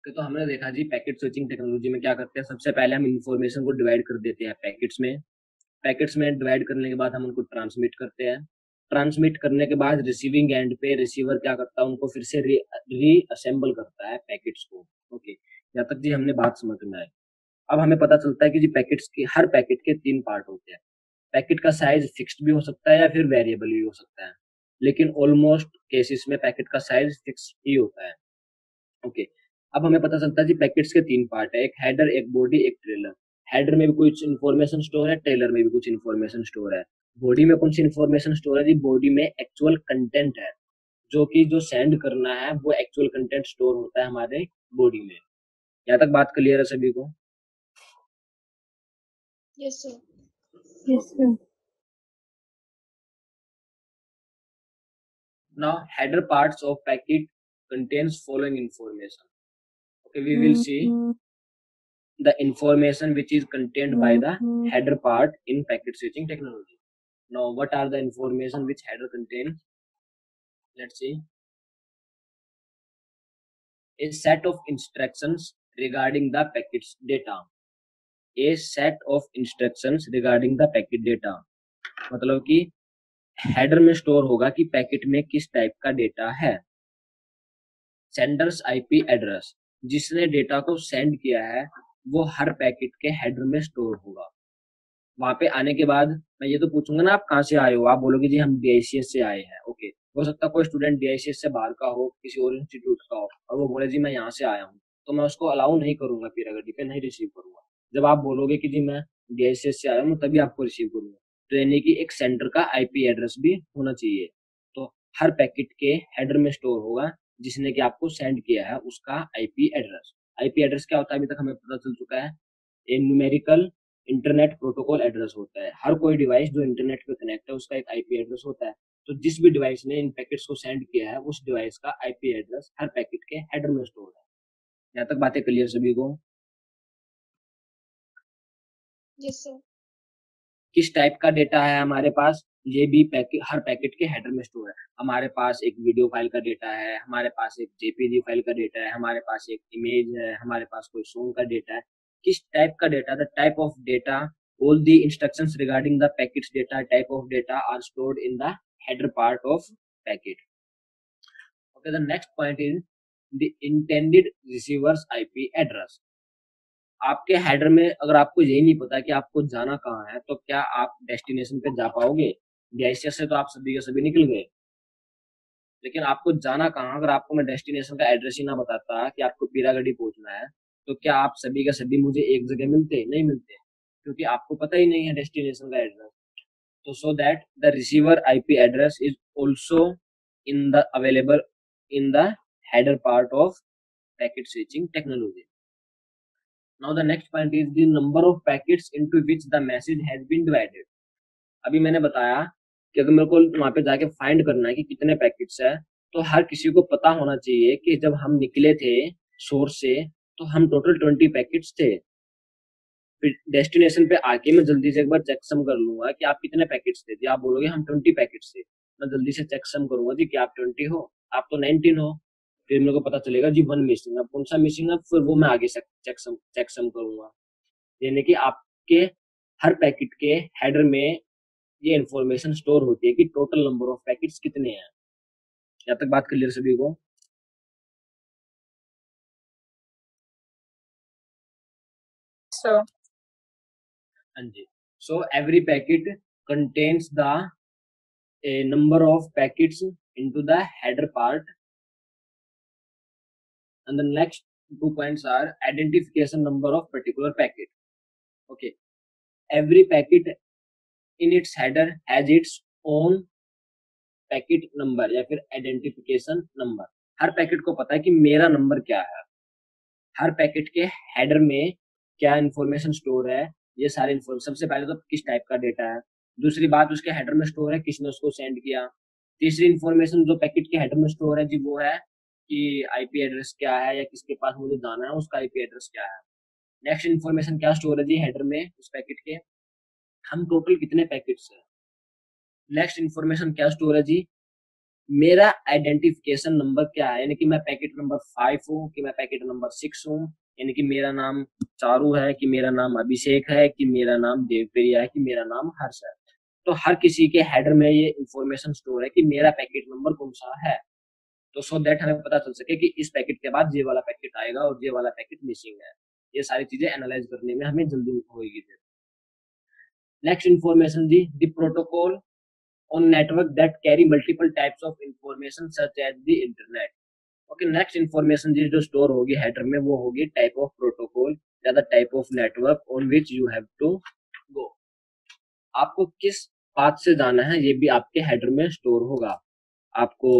तो हमने देखा जी पैकेट स्विचिंग टेक्नोलॉजी में क्या करते हैं, सबसे पहले हम इंफॉर्मेशन को डिवाइड कर देते हैं पैकेट्स में। पैकेट्स में डिवाइड करने के बाद हम उनको ट्रांसमिट करते हैं। ट्रांसमिट करने के बाद रिसीविंग एंड पे रिसीवर क्या करता है, उनको फिर से री असेंबल करता है पैकेट्स को। ओके, यहाँ तक जी हमने बात समझ में आई। अब हमें पता चलता है कि जी पैकेट्स के, हर पैकेट के तीन पार्ट होते हैं। पैकेट का साइज फिक्स्ड भी हो सकता है या फिर वेरिएबल भी हो सकता है, लेकिन ऑलमोस्ट केसेस में पैकेट का साइज फिक्स ही होता है। ओके, अब हमें पता चलता है जी पैकेट्स के तीन पार्ट है, एक हेडर, एक बॉडी, एक ट्रेलर। हेडर में भी कुछ इन्फॉर्मेशन स्टोर है, ट्रेलर में भी कुछ इन्फॉर्मेशन स्टोर है। बॉडी में कौन सी इन्फॉर्मेशन स्टोर है जी, बॉडी में एक्चुअल कंटेंट है, जो कि जो सेंड करना है वो एक्चुअल कंटेंट स्टोर होता है हमारे बॉडी में। यहाँ तक बात क्लियर है सभी को? Yes, sir. Yes, sir. Now, header parts of packet contains following information. Okay, we will see the information which is contained by the header part in packet switching technology. Now, what are the information which header contains? Let's see. A set of instructions regarding the packet's data. A set of instructions regarding the packet data. मतलब कि header में store होगा कि packet में किस type का data है। Sanders IP address, जिसने डेटा को सेंड किया है वो हर पैकेट के हेडर में स्टोर होगा। वहां पे आने के बाद मैं ये तो पूछूंगा ना आप कहाँ से आए हो, आप बोलोगे जी हम DICS से आए हैं। ओके, हो सकता है कोई स्टूडेंट DICS से बाहर का हो, किसी और इंस्टीट्यूट का हो, और वो बोले जी मैं यहाँ से आया हूँ, तो मैं उसको अलाउ नहीं करूंगा, फिर अगर पे नहीं रिसीव करूंगा। जब आप बोलोगे कि जी मैं DICS से आया हूँ तभी आपको रिसीव करूंगा। तो यानी कि एक सेंटर का IP एड्रेस भी होना चाहिए। तो हर पैकेट के हेडर में स्टोर होगा जिसने कि आपको सेंड किया है उसका IP एड्रेस। IP एड्रेस क्या होता है अभी तक हमें पता चल चुका है, ए न्यूमेरिकल इंटरनेट प्रोटोकॉल एड्रेस होता है। हर कोई डिवाइस जो इंटरनेट पे कनेक्ट है उसका एक IP एड्रेस होता है। तो जिस भी डिवाइस ने इन पैकेट्स को सेंड किया है उस डिवाइस का IP एड्रेस हर पैकेट के हेडर में स्टोर है। यहाँ तक बातें क्लियर सभी को? Yes, sir. किस टाइप का डेटा है हमारे पास? ये भी हर पैकेट के हेडर में स्टोर है। हमारे पास एक वीडियो फाइल का डेटा है, हमारे पास एक जेपीजी फाइल का डेटा है, हमारे पास एक इमेज है, हमारे पास कोई सॉन्ग का डेटा है। किस टाइप का data? The type of data, all the instructions regarding the packets data, type of data are stored in the header part of packet. Okay, the next point is the intended receiver's IP address. आपके header में अगर आपको यही नहीं पता कि आपको जाना कहाँ है, तो क्या आप डेस्टिनेशन पे जा पाओगे? गैसियस से तो आप सभी के सभी निकल गए, लेकिन आपको जाना कहाँ? अगर आपको मैं डेस्टिनेशन का एड्रेस ही ना बताता कि आपको पीरागढ़ी पहुंचना है, तो क्या आप सभी के सभी मुझे एक जगह मिलते? नहीं मिलते, क्योंकि आपको पता ही नहीं है डेस्टिनेशन का एड्रेस। तो so that the receiver IP address is also in the available in the header part of packet switching technology. Now the next point is the number of packets into which the message has been divided. अभी मैंने बताया कि अगर मेरे को वहां पे जाके फाइंड करना है कि कितने पैकेट्स है, तो हर किसी को पता होना चाहिए कि जब हम निकले थे सोर्स से तो हम टोटल 20 पैकेट्स थे। फिर डेस्टिनेशन पे आके मैं जल्दी से एक बार चेक सम कर लूंगा कि आप कितने पैकेट्स थे। जी आप बोलोगे हम 20 पैकेट्स थे, मैं जल्दी से चेक सम करूंगा जी कि आप 20 हो, आप तो 19 हो। फिर मेरे को पता चलेगा जी 1 मिसिंग, अब कौन सा मिसिंग है, फिर वो मैं आगे चेक सम करूंगा। यानी कि आपके हर पैकेट के हेडर में ये इंफॉर्मेशन स्टोर होती है कि टोटल नंबर ऑफ पैकेट्स कितने हैं। यहाँ तक बात क्लियर सभी को? So, हाँ जी। So every packet contains the a number of packets into the header part, and the next 2 points are identification number of particular packet. Okay, every packet in its header has its own packet number या फिर identification number. हर packet को पता है कि मेरा number क्या है। हर packet के हेडर में क्या इंफॉर्मेशन स्टोर है, ये सारी इंफॉर्मेशन। सबसे पहले तो किस टाइप का डेटा है, दूसरी बात उसके हेडर में स्टोर है किसने उसको सेंड किया, तीसरी इंफॉर्मेशन जो पैकेट के हेडर में स्टोर है जी वो है कि आईपी एड्रेस क्या है या किसके पास मुझे जाना है उसका आईपी एड्रेस क्या है। नेक्स्ट इन्फॉर्मेशन क्या स्टोर है जी हेडर में उस पैकेट के, हम टोटल कितने पैकेट्स है। नेक्स्ट इन्फॉर्मेशन क्या स्टोर है जी, मेरा आइडेंटिफिकेशन नंबर क्या है, यानी कि मैं पैकेट नंबर 5 हूँ कि मैं पैकेट नंबर 6 हूँ, यानी कि मेरा नाम चारू है कि मेरा नाम अभिषेक है कि मेरा नाम देवप्रिया है कि मेरा नाम हर्ष है। तो हर किसी के हेडर में ये इंफॉर्मेशन स्टोर है कि मेरा पैकेट नंबर कौन सा है, तो सो दैट हमें पता चल सके कि इस पैकेट के बाद ये वाला पैकेट आएगा और ये वाला पैकेट मिसिंग है। ये सारी चीजें एनालाइज करने में हमें जल्दी होगी। नेक्स्ट इन्फॉर्मेशन जी the protocol on network that carry multiple types of information such as the internet. Okay, next information जो स्टोर होगी हेडर में वो होगी टाइप ऑफ प्रोटोकॉल या the type of network on which you have to go. आपको किस path से जाना है ये भी आपके हेडर में स्टोर होगा। आपको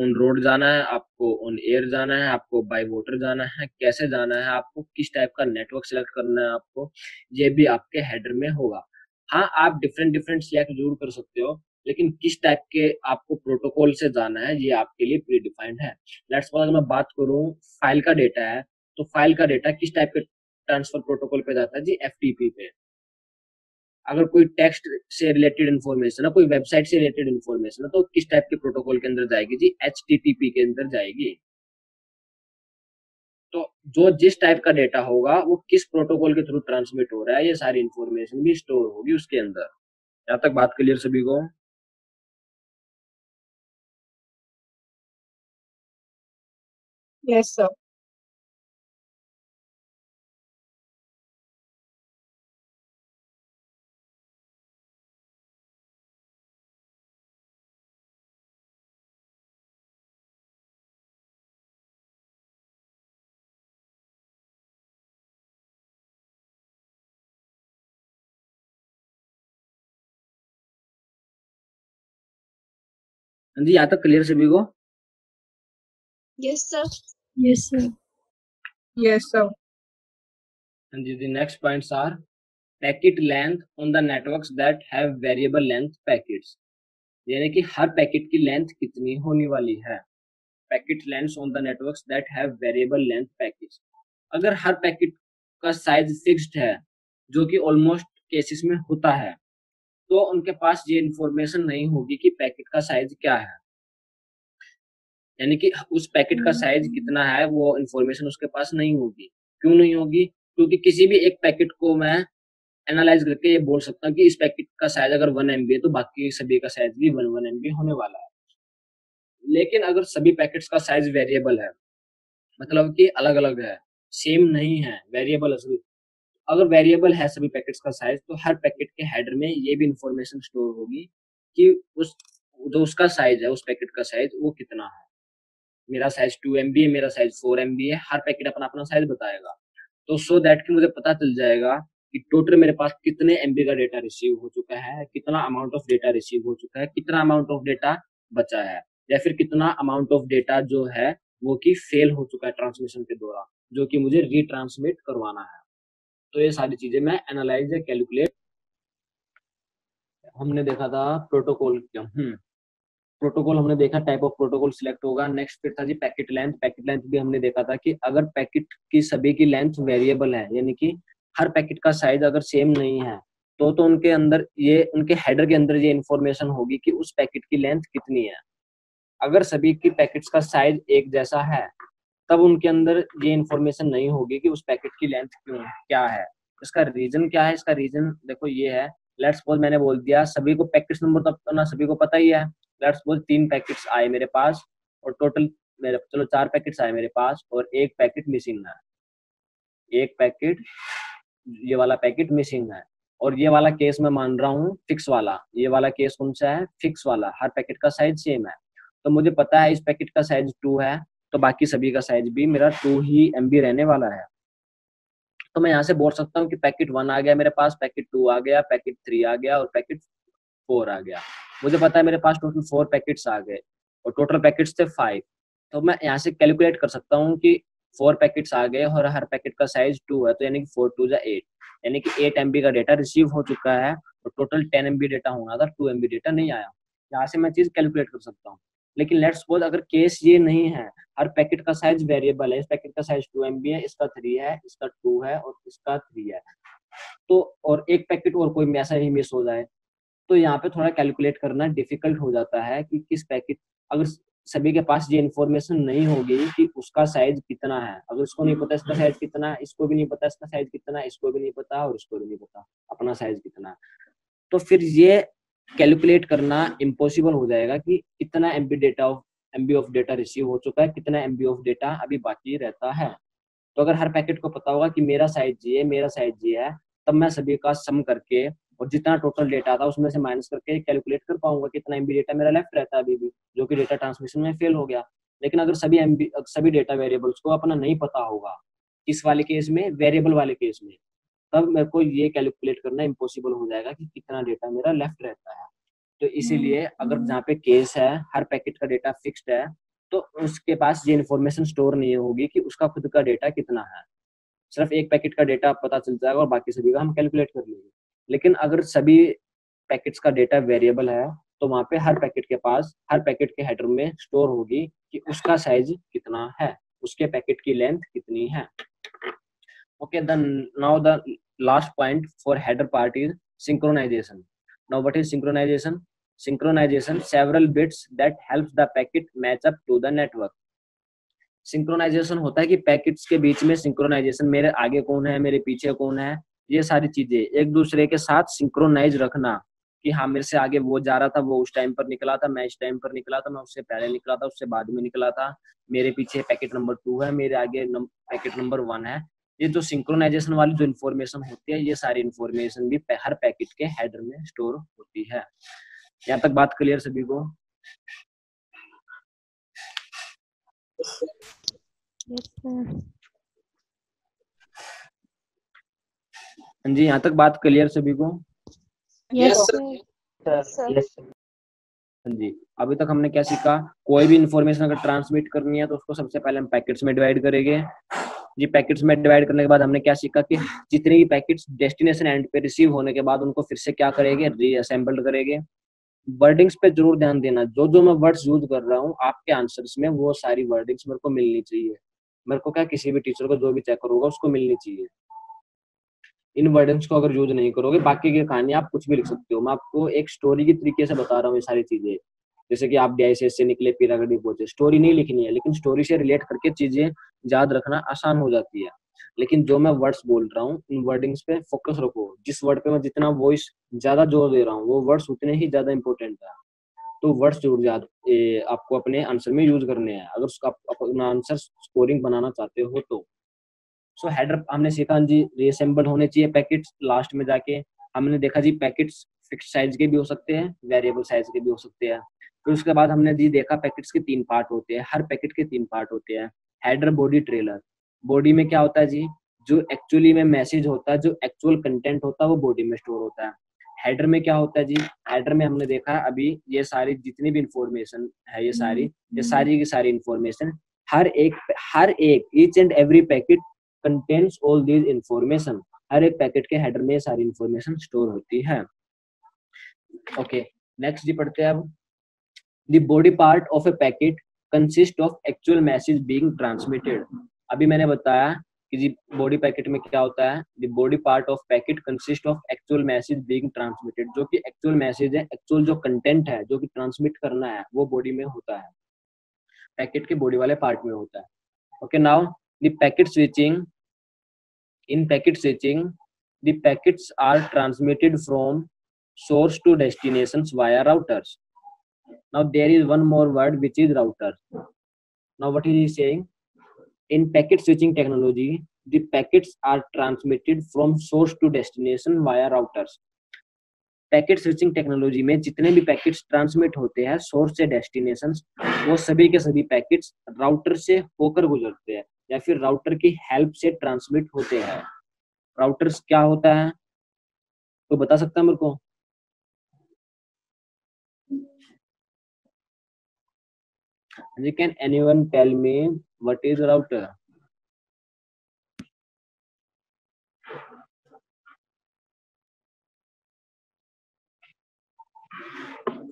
ऑन रोड जाना है, आपको ऑन एयर जाना है, आपको बाय वाटर जाना है, कैसे जाना है, आपको किस टाइप का नेटवर्क सेलेक्ट करना है, आपको ये भी आपके हेडर में होगा। हाँ, आप डिफरेंट डिफरेंट सिलेक्ट जरूर कर सकते हो, लेकिन किस टाइप के आपको प्रोटोकॉल से जाना है ये आपके लिए प्री डिफाइंड है। लेट्स सपोज अगर मैं बात करूं फाइल का डेटा है, तो फाइल का डेटा किस टाइप के ट्रांसफर प्रोटोकॉल पे जाता है जी, एफटीपी पे। अगर कोई टेक्स्ट से रिलेटेड इन्फॉर्मेशन है, कोई वेबसाइट से रिलेटेड इन्फॉर्मेशन है, तो किस टाइप के प्रोटोकॉल के अंदर जाएगी जी, एचटीटीपी के अंदर जाएगी। तो जो जिस टाइप का डेटा होगा वो किस प्रोटोकॉल के थ्रू ट्रांसमिट हो रहा है ये सारी इन्फॉर्मेशन भी स्टोर होगी उसके अंदर। यहाँ तक बात क्लियर सभी को? yes, sir. हाँ जी, यहाँ तक क्लियर सभी को? Yes, sir. Yes, sir. Yes, sir. हाँ जी, the next points are packet length on the networks that have variable length packets, यानी कि हर पैकेट की लेंथ कितनी होने वाली है। Packet lengths on the networks that have variable length packets. अगर हर packet का साइज फिक्स्ड है, जो कि ऑलमोस्ट केसेस में होता है, तो उनके पास ये इंफॉर्मेशन नहीं होगी कि पैकेट का साइज क्या है, यानी कि उस पैकेट का साइज कितना है वो इंफॉर्मेशन उसके पास नहीं होगी। क्यों नहीं होगी? क्योंकि किसी भी एक पैकेट को मैं एनालाइज करके ये बोल सकता हूँ कि इस पैकेट का साइज अगर 1 MB है तो बाकी सभी का साइज भी 1 MB होने वाला है। लेकिन अगर सभी पैकेट्स का साइज वेरिएबल है, मतलब कि अलग अलग है, सेम नहीं है, वेरिएबल है सभी, अगर वेरिएबल है सभी पैकेट्स का साइज, तो हर पैकेट के हेडर में ये भी इंफॉर्मेशन स्टोर होगी कि उस जो उसका साइज है, उस पैकेट का साइज वो कितना है। मेरा साइज 2 MB है, मेरा साइज 4 MB है, हर पैकेट अपना अपना साइज बताएगा। तो सो दैट कि मुझे पता चल जाएगा कि टोटल मेरे पास कितने MB का डेटा रिसीव हो चुका है, कितना अमाउंट ऑफ डेटा रिसीव हो चुका है, कितना अमाउंट ऑफ डेटा बचा है, या फिर कितना अमाउंट ऑफ डेटा जो है वो कि फेल हो चुका है ट्रांसमिशन के दौरान, जो कि मुझे रीट्रांसमिट करवाना है। तो ये सारी चीजें मैं एनालाइज या कैलकुलेट। हमने देखा था प्रोटोकॉल क्या, प्रोटोकॉल हमने देखा, टाइप ऑफ प्रोटोकॉल सिलेक्ट होगा। नेक्स्ट फिर था जी पैकेट लेंथ। पैकेट लेंथ भी हमने देखा था कि अगर पैकेट की सभी की लेंथ वेरिएबल है, यानी कि हर पैकेट का साइज अगर सेम नहीं है, तो उनके अंदर ये, उनके हेडर के अंदर ये इन्फॉर्मेशन होगी कि उस पैकेट की लेंथ कितनी है। अगर सभी की पैकेट्स का साइज एक जैसा है, तब उनके अंदर ये इन्फॉर्मेशन नहीं होगी कि उस पैकेट की लेंथ क्या है। इसका रीजन क्या है? इसका रीजन देखो ये है। लेट्स सपोज मैंने बोल दिया सभी को पैकेट्स नंबर तो ना सभी को पता ही है। लेट्स सपोज 3 पैकेट्स आए मेरे पास और टोटल मेरे, चलो 4 पैकेट्स आए मेरे पास और एक पैकेट मिसिंग है, एक पैकेट, ये वाला पैकेट मिसिंग है। और ये वाला केस मैं मान रहा हूँ फिक्स वाला, ये वाला केस कौन सा है? फिक्स वाला, हर पैकेट का साइज सेम है। तो मुझे पता है इस पैकेट का साइज 2 है, तो बाकी सभी का साइज भी मेरा 2 ही MB रहने वाला है। तो मैं यहाँ से बोल सकता हूँ कि पैकेट 1 आ गया मेरे पास, पैकेट 2 आ गया, पैकेट 3 आ गया और पैकेट 4 आ गया। मुझे पता है मेरे पास टोटल 4 पैकेट्स आ गए और टोटल पैकेट्स थे 5। तो मैं यहाँ से कैलकुलेट कर सकता हूँ कि 4 पैकेट्स आ गए और हर पैकेट का साइज 2 है, तो यानी कि 4 2 जा 8, यानी कि 8 MB का डेटा रिसीव हो चुका है और टोटल 10 MB डेटा होना था, 2 MB डेटा नहीं आया। यहाँ से मैं चीज कैलकुलेट कर सकता हूँ। लेकिन लेट्स सपोज अगर केस ये नहीं है, हर पैकेट का साइज वेरिएबल है, इस पैकेट का साइज 2 MB है, इसका 3 है, इसका 2 है और इसका 3 है, तो और एक पैकेट और कोई ऐसा ही मिस हो जाए, तो यहाँ पे थोड़ा कैलकुलेट करना डिफिकल्ट हो जाता है कि किस पैकेट, अगर सभी के पास ये इन्फॉर्मेशन नहीं होगी कि उसका साइज कितना है, अगर इसको नहीं पता इसका साइज कितना है, इसको भी नहीं पता इसका साइज कितना है, इसको भी नहीं पता और इसको भी नहीं पता अपना साइज कितना है, तो फिर ये कैलकुलेट करना इम्पॉसिबल हो जाएगा कि कितना MB ऑफ डेटा रिसीव हो चुका है, कितना MB ऑफ डेटा अभी बाकी रहता है। तो अगर हर पैकेट को पता होगा कि मेरा साइज ये है, मेरा साइज ये है, तब मैं सभी का सम करके और जितना टोटल डेटा था उसमें से माइनस करके कैलकुलेट कर पाऊंगा कितना MB डेटा मेरा लेफ्ट रहता है अभी भी, जो कि डेटा ट्रांसमिशन में फेल हो गया। लेकिन अगर सभी डेटा वेरिएबल्स को अपना नहीं पता होगा, इस वाले केस में, वेरिएबल वाले केस में, तब मेरे को ये कैलकुलेट करना इम्पॉसिबल हो जाएगा कि कितना डेटा मेरा लेफ्ट रहता है। तो इसीलिए अगर जहाँ पे केस है हर पैकेट का डेटा फिक्स्ड है, तो उसके पास ये इन्फॉर्मेशन स्टोर नहीं होगी कि उसका खुद का डेटा कितना है। सिर्फ एक पैकेट का डेटा पता चल जाएगा और बाकी सभी का हम कैलकुलेट कर लेंगे। लेकिन अगर सभी पैकेट्स का डेटा वेरिएबल है, तो वहाँ पे हर पैकेट के पास, हर पैकेट के हेडर में स्टोर होगी कि उसका साइज कितना है, उसके पैकेट की लेंथ कितनी है। Okay, then now the last point for header part is synchronization. Now what is synchronization? Synchronization several bits that helps the packet match up to the network. Synchronisation होता है कि packets के बीच में synchronisation, मेरे आगे कौन है, मेरे पीछे कौन है, ये सारी चीजें एक दूसरे के साथ सिंक्रोनाइज रखना कि हाँ मेरे से आगे वो जा रहा था, वो उस टाइम पर निकला था, मैं इस टाइम पर निकला था, मैं उससे पहले निकला था, उससे बाद में निकला था, मेरे पीछे पैकेट नंबर 2 है, मेरे आगे पैकेट नंबर 1 है। ये जो सिंक्रोनाइजेशन वाली जो इन्फॉर्मेशन होती है, ये सारी इन्फॉर्मेशन भी हर पैकेट के हेडर में स्टोर होती है। यहाँ तक बात क्लियर सभी को? हाँ जी, यहाँ तक बात क्लियर सभी को? Yes, हाँ जी, अभी तक हमने क्या सीखा? कोई भी इन्फॉर्मेशन अगर ट्रांसमिट करनी है तो उसको सबसे पहले हम पैकेट्स में डिवाइड करेंगे जी। पैकेट्स में डिवाइड करने के बाद हमने क्या सीखा कि जितने भी पैकेट्स डेस्टिनेशन एंड पे रिसीव होने के बाद उनको फिर से क्या करेंगे? रीअसेंबल्ड करेंगे। वर्डिंग्स पे जरूर ध्यान देना, जो जो मैं वर्ड्स यूज कर रहा हूँ आपके आंसर्स में वो सारी वर्डिंग्स मेरे को मिलनी चाहिए। मेरे को क्या, किसी भी टीचर को जो भी चेक करूंगा उसको मिलनी चाहिए। इन वर्डिंग्स को अगर यूज नहीं करोगे बाकी की कहानी आप कुछ भी लिख सकते हो। मैं आपको एक स्टोरी की तरीके से बता रहा हूँ ये सारी चीजें। जैसे कि आप डीआईसीएस से निकले पीरागढ़ी पहुंचे, स्टोरी नहीं लिखनी है, लेकिन स्टोरी से रिलेट करके चीजें याद रखना आसान हो जाती है। लेकिन जो मैं वर्ड्स बोल रहा हूँ इन वर्डिंग्स पे फोकस रखो। जिस वर्ड पे मैं जितना वॉइस ज्यादा जोर दे रहा हूँ वो वर्ड्स उतने ही ज्यादा इंपॉर्टेंट है। तो वर्ड्स जरूर याद आपको अपने आंसर में यूज करने हैं अगर उसका अपना आंसर स्कोरिंग बनाना चाहते हो तो। सो हेडर हमने सीखा जी रीअसेंबल होने चाहिए पैकेट्स। लास्ट में जाके हमने देखा जी पैकेट्स फिक्स साइज के भी हो सकते हैं, वेरिएबल साइज के भी हो सकते हैं। फिर उसके बाद हमने जी देखा पैकेट्स के 3 पार्ट होते हैं, हर पैकेट के 3 पार्ट होते हैं। Header, body, trailer. बॉडी में क्या होता है जी, जो एक्चुअली में मैसेज होता है, जो एक्चुअल कंटेंट होता है वो बॉडी में स्टोर होता है। हेडर में क्या होता है जी, हेडर में हमने देखा अभी ये सारी जितनी भी इंफॉर्मेशन है ये सारी की सारी इंफॉर्मेशन हर एक each and every packet contains all these information. हर एक पैकेट के हेडर में सारी इंफॉर्मेशन स्टोर होती है। ओके, नेक्स्ट जी पढ़ते हैं अब। The body part of A packet consist of actual message being transmitted. अभी मैंने बताया कि जी बॉडी पैकेट में क्या होता है, the body part of packet consist of actual message being transmitted. जो कि एक्चुअल मैसेज है, एक्चुअल जो कंटेंट है जो कि ट्रांसमिट करना है वो बॉडी में होता है, पैकेट के बॉडी वाले पार्ट में होता है। Okay, now the packet switching. In packet switching, the packets are transmitted from source to destinations via routers. Now there is one more word which is router. Now what is he saying? In packet switching technology, the packets are transmitted from source to destination via routers. Packet switching technology में जितने भी packets transmit होते हैं source से destination, वो सभी के सभी पैकेट्स राउटर से होकर गुजरते हैं या फिर राउटर की हेल्प से ट्रांसमिट होते हैं। राउटर्स क्या होता है तो बता सकता है मेरे को? जी, can anyone tell me what is router?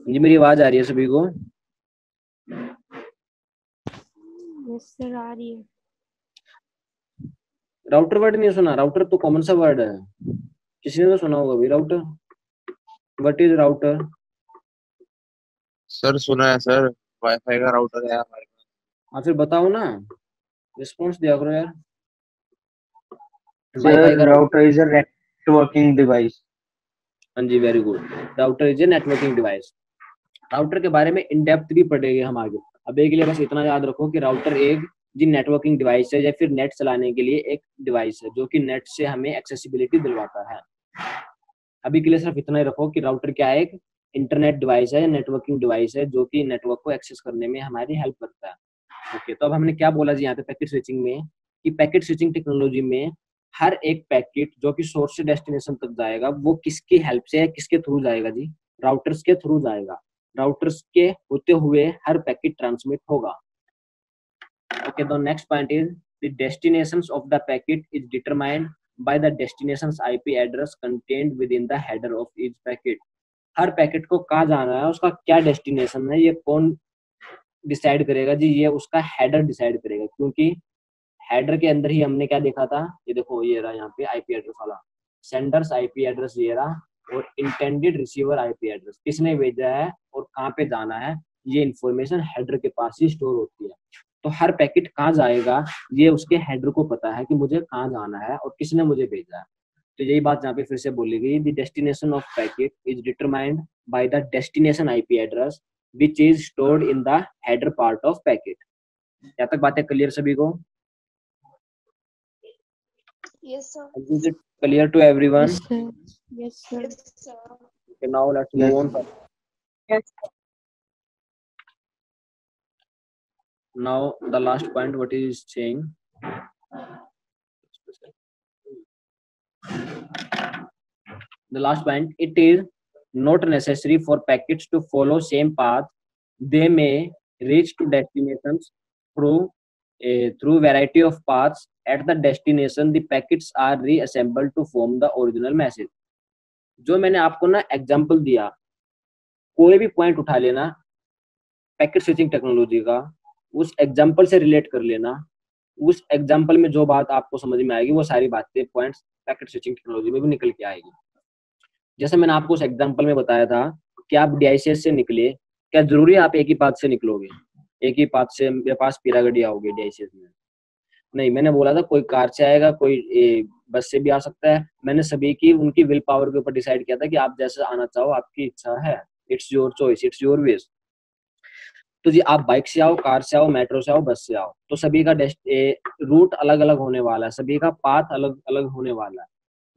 जी मेरी आवाज आ रही है सभी को? यस सर, आ रही है। राउटर वर्ड नहीं सुना? राउटर तो कॉमन सा वर्ड है, किसी ने तो सुना होगा भाई router. What is router? Sir सुना है सर, वाईफाई का राउटर है हमारे पास। हाँ फिर बताओ ना, रिस्पॉन्स दिया करो यार। Sir, वाईफाई का router is a networking device. हाँ जी, very good. Router is a networking device. Router के बारे में इन डेप्थ भी पढ़ेंगे हम आगे। अभी के लिए बस इतना याद रखो कि राउटर एक जी नेटवर्किंग डिवाइस है या फिर नेट चलाने के लिए एक डिवाइस है जो कि नेट से हमें एक्सेसिबिलिटी दिलवाता है। अभी के लिए सिर्फ इतना ही रखो कि राउटर क्या है, एक इंटरनेट डिवाइस है, नेटवर्किंग डिवाइस है जो कि नेटवर्क को एक्सेस करने में हमारी हेल्प करता है। ओके, तो अब हमने क्या बोला जी यहाँ पे पैकेट स्विचिंग में, कि पैकेट स्विचिंग टेक्नोलॉजी में हर एक पैकेट जो कि सोर्स से डेस्टिनेशन तक जाएगा वो किसकी हेल्प से, किसके थ्रू जाएगा जी? राउटर्स के थ्रू जाएगा। राउटर्स के होते हुए हर पैकेट ट्रांसमिट होगा। Okay, the next point is the destinations of the packet is determined by the destination's IP address contained within the header of each packet. Her packet को कहाँ जाना है, उसका क्या डेस्टिनेशन है, ये कौन डिसाइड करेगा जी? ये उसका हेडर डिसाइड करेगा, क्योंकि हेडर के अंदर ही हमने क्या देखा था, ये देखो ये रहा यहाँ पे आईपी एड्रेस वाला, सेंडर्स आईपी एड्रेस ये रहा, और इंटेंडेड रिसीवर आईपी एड्रेस, किसने भेजा है और कहाँ पे जाना है, ये इंफॉर्मेशन हेडर के पास ही स्टोर होती है। तो हर पैकेट कहाँ जाएगा ये उसके हेडर को पता है कि मुझे कहाँ जाना है और किसने मुझे भेजा है। तो यही बात यहाँ पे फिर से बोली गई, the destination of packet is determined by the destination IP address which is stored in the header part of packet. यहाँ तक बातें क्लियर सभी को? Yes sir. Is it clear to everyone? Yes sir. Yes sir. Yes sir. Okay, now let's Yes. move on. Yes. Now the last point, what is saying? The last point, it is not necessary for packets to follow same path. They may reach to destinations through variety of paths. At the destination, the packets are reassembled to form the original message. जो मैंने आपको ना example दिया कोई भी point उठा लेना packet switching technology का, उस एग्जाम्पल से रिलेट कर लेना, उस एग्जाम्पल में जो बात आपको समझ में आएगी वो सारी बातें पॉइंट्स पैकेट स्विचिंग टेक्नोलॉजी में भी निकल के आएगी। जैसे मैंने आपको उस एग्जाम्पल में बताया था कि आप डीआईसीएस से निकले, क्या जरूरी है आप एक ही पाथ से निकलोगे, एक ही पाथ से मेरे पास पीरागढ़ी आओगे डीआईसीएस में? नहीं, मैंने बोला था कोई कार से आएगा, कोई बस से भी आ सकता है। मैंने सभी की उनकी विल पावर के ऊपर डिसाइड किया था कि आप जैसे आना चाहो, आपकी इच्छा है, it's your choice, it's your wish. तो जी आप बाइक से आओ, कार से आओ, मेट्रो से आओ, बस से आओ, तो सभी का रूट अलग अलग होने वाला है, सभी का पाथ अलग अलग होने वाला है,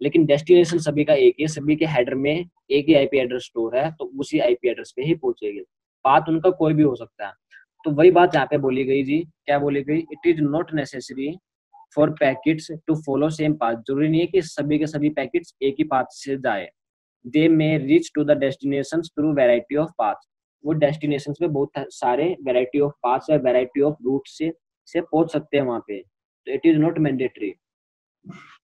लेकिन डेस्टिनेशन सभी का एक ही, सभी के हेडर में एक ही आईपी एड्रेस स्टोर है, तो उसी आईपी एड्रेस पे ही पहुंचेंगे। पाथ उनका कोई भी हो सकता है। तो वही बात यहाँ पे बोली गई जी, क्या बोली गई? It is not necessary for packets to follow same path. जरूरी नहीं है कि सभी के सभी पैकेट्स एक ही पाथ से जाए। They may reach to the destination through variety of path. वो डेस्टिनेशन पे बहुत सारे वेराइटी ऑफ पाथ्स या वेराइटी ऑफ रूट से पहुंच सकते हैं वहां पे। तो it is not mandatory.